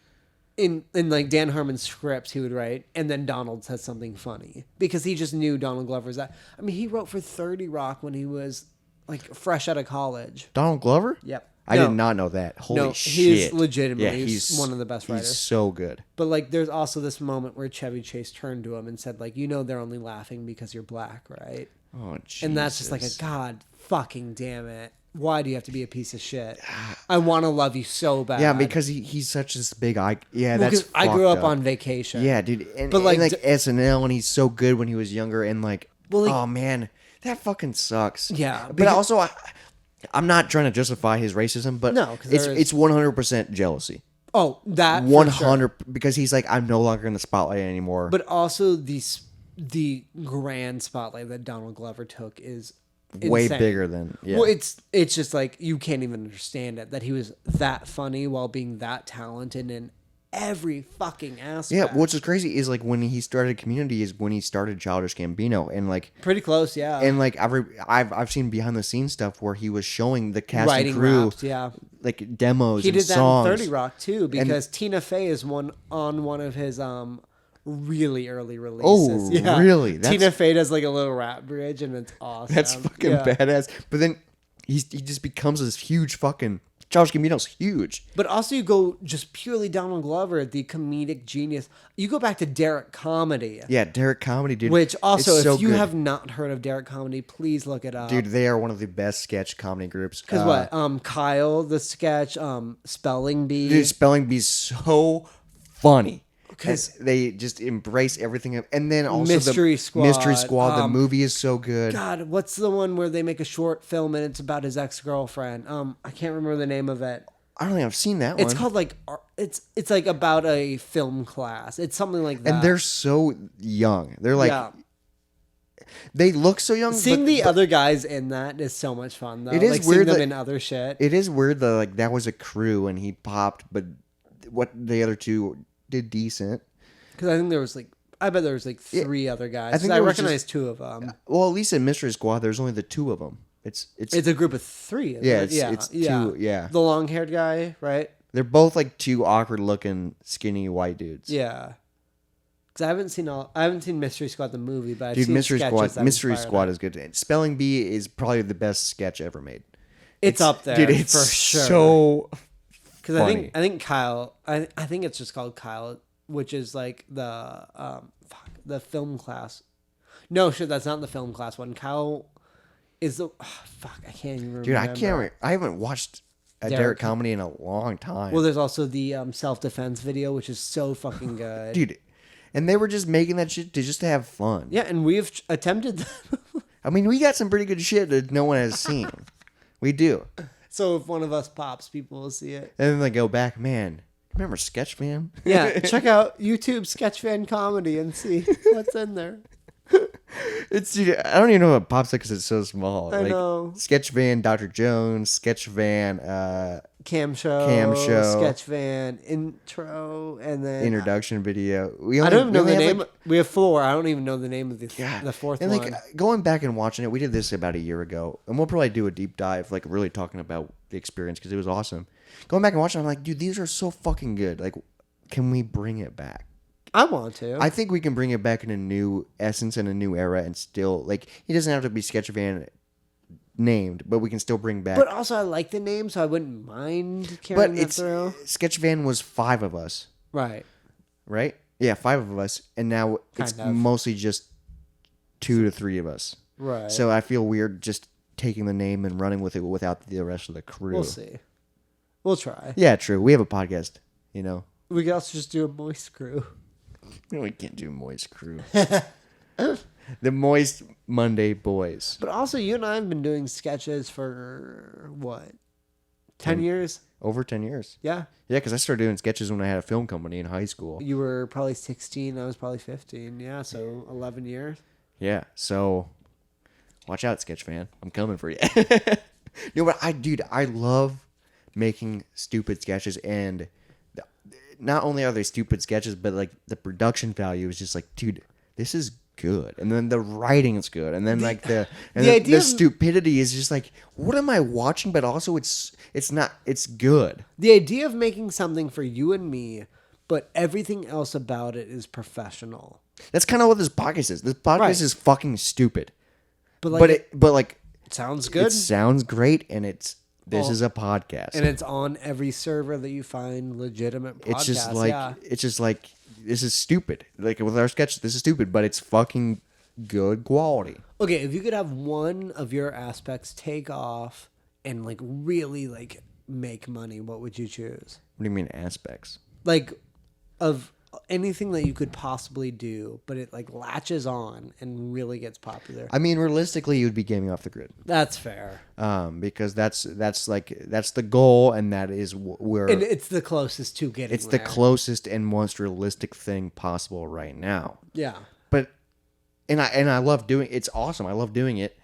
in like Dan Harmon's scripts he would write, and then Donald says something funny because he just knew Donald Glover's that. I mean, he wrote for 30 Rock when he was like fresh out of college. Donald Glover? Yep. I did not know that. Holy shit. He's legitimately Yeah, he's one of the best writers. He's so good. But like, there's also this moment where Chevy Chase turned to him and said, like, you know, they're only laughing because you're black, right? Oh, Jesus. And that's just like a God fucking damn it. Why do you have to be a piece of shit? I want to love you so bad. Yeah, because he's such this big icon. Yeah, that's I grew up fucked on Vacation. Yeah, dude. And, But, like, and, SNL, and he's so good when he was younger. And like, Well, like- oh man, that fucking sucks. Yeah, but also, I'm not trying to justify his racism, but No, 'cause it's 100% jealousy. Oh, that for 100 sure. because he's like, I'm no longer in the spotlight anymore. But also the grand spotlight that Donald Glover took is way insane. bigger than Well, it's just like you can't even understand it that he was that funny while being that talented in every fucking aspect. Yeah, which is crazy is like when he started Community is when he started Childish Gambino, and like pretty close, yeah. and like I've seen behind the scenes stuff where he was showing the cast Writing and crew raps, yeah. like demos. He and did that songs. in 30 Rock too because Tina Fey is on one of his really early releases. Oh, Yeah. really? Tina Fey does like a little rap bridge and it's awesome. That's fucking Yeah. badass. But then he just becomes this huge fucking Childish Gambino's huge. But also you go just purely Donald Glover, the comedic genius. You go back to Derek Comedy. Yeah, Derek Comedy, dude. Which also, it's if so you good. have not heard of Derek Comedy, please look it up. Dude, they are one of the best sketch comedy groups. Because what? Kyle, the sketch, Spelling Bee. Dude, Spelling Bee's so funny. 'Cause- they just embrace everything. And then also Mystery Squad. Mystery Squad, the movie is so good. God, what's the one where they make a short film and it's about his ex-girlfriend? I can't remember the name of it. I don't think I've seen that It's one. called like it's like about a film class. It's something like that. And they're so young. They're like, yeah. they look so young. Seeing but, the but other guys in that is so much fun though. It is like, weird seeing them that- in other shit. It is weird though. Like that was a crew and he popped, but what the other two did decent. Because I think there was like, I bet there was like three other guys. I think I there was recognize two of them. Well, at least in Mystery Squad, there's only the two of them. It's It's a group of three. Isn't Yeah, it? it's two, yeah. The long-haired guy, right? they're both like two awkward looking skinny white dudes. Yeah. Because I haven't seen Mystery Squad the movie, but I've Dude, seen Mystery sketches Squad. that Mystery inspired Squad it. is good. Spelling Bee is probably the best sketch ever made. It's up there, dude. It's for sure. so Because funny. I think Kyle, I think it's just called Kyle, which is like the film class. No, shit, that's not the film class one. Kyle is the I can't even remember. dude. I can't. I haven't watched a Derek Derek comedy in a long time. Well, there's also the self-defense video, which is so fucking good. dude, and they were just making that shit to have fun. Yeah, and we've attempted that. I mean, we got some pretty good shit that no one has seen. We do. So if one of us pops, people will see it. And then they go back, man. Remember Sketchfan? Yeah, check out YouTube Sketchfan Comedy and see what's in there. It's dude, I don't even know what pops up because it's so small. I know. Sketchvan, Dr. Jones, Sketchvan, Cam show, Sketchfan intro, and then introduction video. I don't even know the have, name. like- We have four. I don't even know the name of the fourth and one. like going back and watching it, we did this about a year ago, and we'll probably do a deep dive, like really talking about the experience because it was awesome. Going back and watching, I'm like, dude, these are so fucking good. Like, can we bring it back? I want to. I think we can bring it back in a new essence and a new era, and still like he doesn't have to be Sketchvan named, but we can still bring back. but also, I like the name, so I wouldn't mind But carrying that it's through. Sketchvan was 5 of us, Right. right? Yeah, 5 of us, and now it's Kind of. mostly just 2 to 3 of us. Right. So I feel weird just taking the name and running with it without the rest of the crew. We'll see. We'll try. Yeah, true. We have a podcast, you know. We could also just do a moist crew. No, we can't do Moist Crew. The Moist Monday Boys. But also, you and I have been doing sketches for what? 10 years? Over 10 years. Yeah. Yeah, because I started doing sketches when I had a film company in high school. You were probably 16. I was probably 15. Yeah, so 11 years. Yeah, so watch out, Sketchfan. I'm coming for you. No, but I love making stupid sketches, and not only are they stupid sketches, but like the production value is just like, dude, this is good. And then the writing is good. And then the stupidity is just like, what am I watching? But also it's not, it's good. The idea of making something for you and me, but everything else about it is professional. That's kind of what this podcast is. This podcast is fucking stupid. But like, it sounds good. It sounds great, and this is a podcast, and it's on every server that you find legitimate podcasts. It's just like this is stupid. Like with our sketch, this is stupid, but it's fucking good quality. Okay, if you could have one of your aspects take off and like really like make money, what would you choose? What do you mean aspects? Like of anything that you could possibly do, but it like latches on and really gets popular. I mean, realistically, you'd be gaming off the grid. That's fair. Because that's the goal, and that is where and it's the closest to getting. It's the closest and most realistic thing possible right now. Yeah. But and I love doing it's awesome. I love doing it,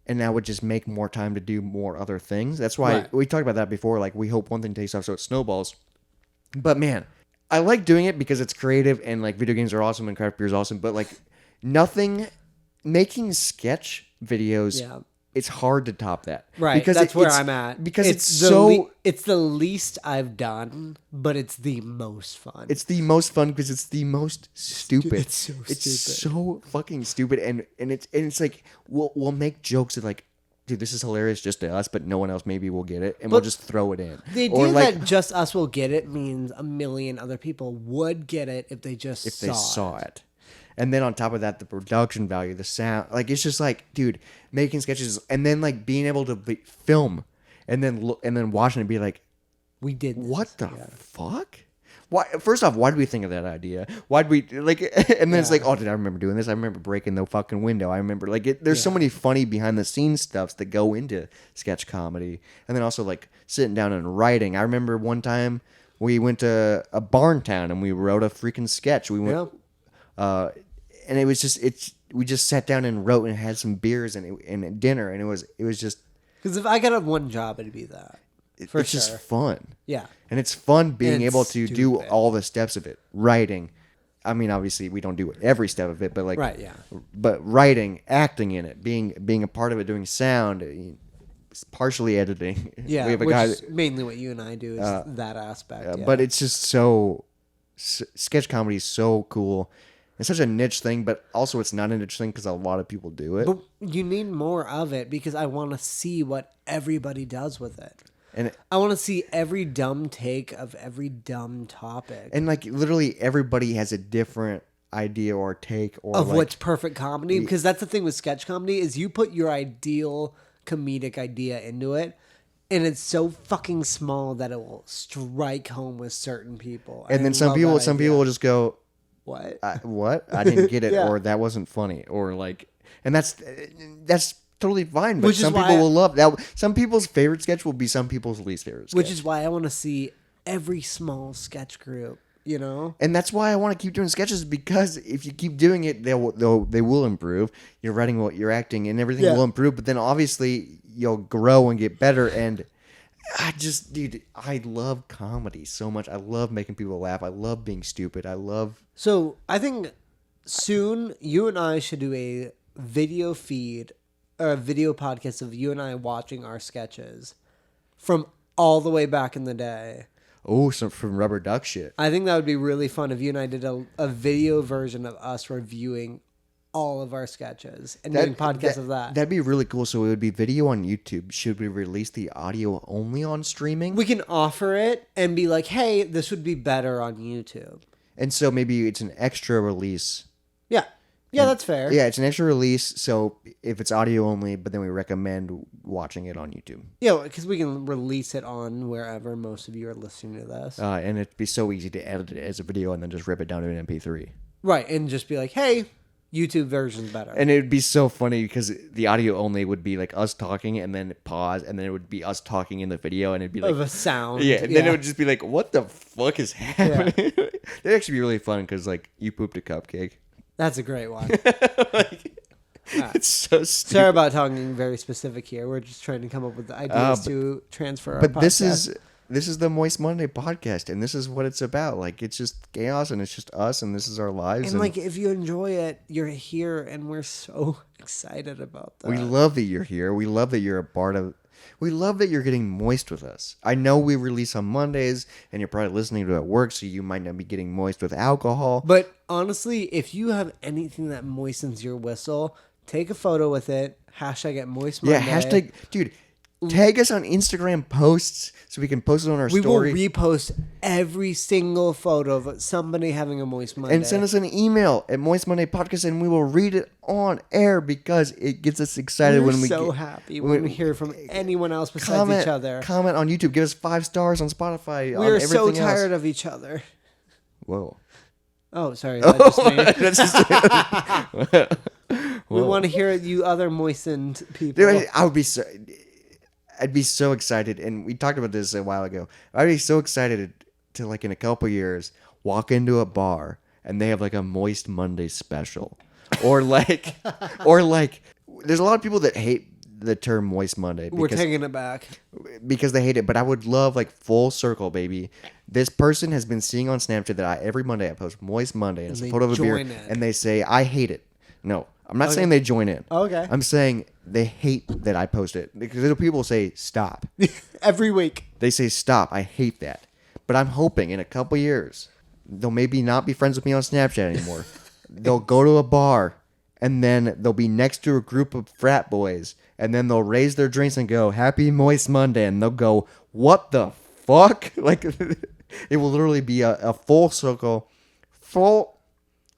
and that would just make more time to do more other things. That's why we talked about that before. Like we hope one thing takes off, so it snowballs. But man, I like doing it because it's creative and like video games are awesome and craft beer is awesome. But like making sketch videos, it's hard to top that. Right. Because that's where I'm at. Because it's the least I've done, but it's the most fun. It's the most fun because it's the most stupid. It's so stupid. It's so fucking stupid. And it's like we'll make jokes that like, dude, this is hilarious just to us, but no one else maybe will get it, and we'll just throw it in. The idea that just us will get it means a million other people would get it if they saw it. And then on top of that, the production value, the sound, like it's just like, dude, making sketches, and then like being able to film, and then watching it and be like, we did this. What the fuck? Why? First off, why did we think of that idea? Why did we like? And then it's like, oh, did I remember doing this? I remember breaking the fucking window. I remember like there's so many funny behind the scenes stuffs that go into sketch comedy, and then also like sitting down and writing. I remember one time we went to a barn town and we wrote a freaking sketch. We went, and it was just we just sat down and wrote and had some beers and dinner, and it was just because if I could have one job, it'd be that. It's just fun. Yeah. And it's fun being able to do all the steps of it. Writing. I mean, obviously, we don't do every step of it, but like... Right, yeah. But writing, acting in it, being a part of it, doing sound, partially editing. Yeah, we have a which guy is mainly what you and I do is that aspect. But it's just so... Sketch comedy is so cool. It's such a niche thing, but also it's not a niche thing because a lot of people do it. But you need more of it because I want to see what everybody does with it. And I want to see every dumb take of every dumb topic. And like literally everybody has a different idea or take or of like, what's perfect comedy. Because that's the thing with sketch comedy is you put your ideal comedic idea into it, and it's so fucking small that it will strike home with certain people. And then some people will just go, "What? What? I didn't get it," or "That wasn't funny," or like, and that's totally fine, but some people will love that. Some people's favorite sketch will be some people's least favorite sketch. Which is why I want to see every small sketch group, you know? And that's why I want to keep doing sketches, because if you keep doing it, they will improve. Your writing will, your acting and everything will improve, but then obviously you'll grow and get better. And dude, I love comedy so much. I love making people laugh. I love being stupid. So I think soon you and I should do a video feed or a video podcast of you and I watching our sketches from all the way back in the day. Oh, some from Rubber Duck shit. I think that would be really fun if you and I did a video version of us reviewing all of our sketches and doing podcasts of that. That'd be really cool. So it would be video on YouTube. Should we release the audio only on streaming? We can offer it and be like, hey, this would be better on YouTube. And so maybe it's an extra release. Yeah. Yeah, that's fair. Yeah, it's an extra release, so if it's audio only, but then we recommend watching it on YouTube. Yeah, because we can release it on wherever most of you are listening to this. And it'd be so easy to edit it as a video and then just rip it down to an MP3. Right, and just be like, hey, YouTube version's better. And it'd be so funny because the audio only would be like us talking and then pause, and then it would be us talking in the video, and it'd be like... Of a sound. Yeah, and then it would just be like, what the fuck is happening? Yeah. It'd actually be really fun because, like, you pooped a cupcake. That's a great one. It's so stupid. Sorry about talking very specific here. We're just trying to come up with the ideas to transfer our podcast. But this is This is the Moist Monday podcast, and this is what it's about. Like, it's just chaos, and it's just us, and this is our lives. And like, if you enjoy it, you're here, and we're so excited about that. We love that you're here. We love that you're a part of. We love that you're getting moist with us. I know we release on Mondays, and you're probably listening to it at work, so you might not be getting moist with alcohol. But honestly, if you have anything that moistens your whistle, take a photo with it. Hashtag it Moist Monday. Yeah, hashtag, dude. Tag us on Instagram posts so we can post it on our story. We will repost every single photo of somebody having a Moist Monday. And send us an email at Moist Monday Podcast, and we will read it on air because it gets us excited when we so happy when we hear from anyone else besides each other. Comment on YouTube. Give us 5 stars on Spotify. We are so tired of each other. Whoa. Oh, sorry. That's just we want to hear you other moistened people. Dude, I'd be so excited, and we talked about this a while ago. I'd be so excited to, like, in a couple years, walk into a bar and they have like a Moist Monday special, or like, there's a lot of people that hate the term Moist Monday. We're taking it back because they hate it. But I would love, like, full circle, baby. This person has been seeing on Snapchat that every Monday I post Moist Monday, and it's a photo of a beer, and they say I hate it. No, I'm not saying they join in. Okay. I'm saying they hate that I post it, because people say stop. Every week. They say stop. I hate that. But I'm hoping in a couple years they'll maybe not be friends with me on Snapchat anymore. They'll go to a bar, and then they'll be next to a group of frat boys, and then they'll raise their drinks and go, Happy Moist Monday, and they'll go, what the fuck? Like, it will literally be a full circle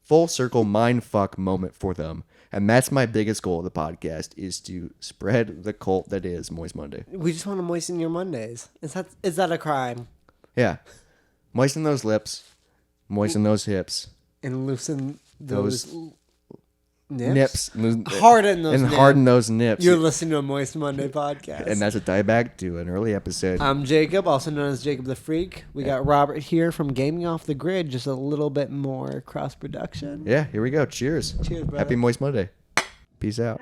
mindfuck moment for them. And that's my biggest goal of the podcast, is to spread the cult that is Moist Monday. We just want to moisten your Mondays. Is that a crime? Yeah. Moisten those lips. Moisten those hips. And loosen those nips. Harden those nips. And harden those nips. You're listening to a Moist Monday podcast. And that's a tie back to an early episode. I'm Jacob, also known as Jacob the Freak. We got Robert here from Gaming Off the Grid, just a little bit more cross-production. Yeah, here we go. Cheers. Cheers, brother. Happy Moist Monday. Peace out.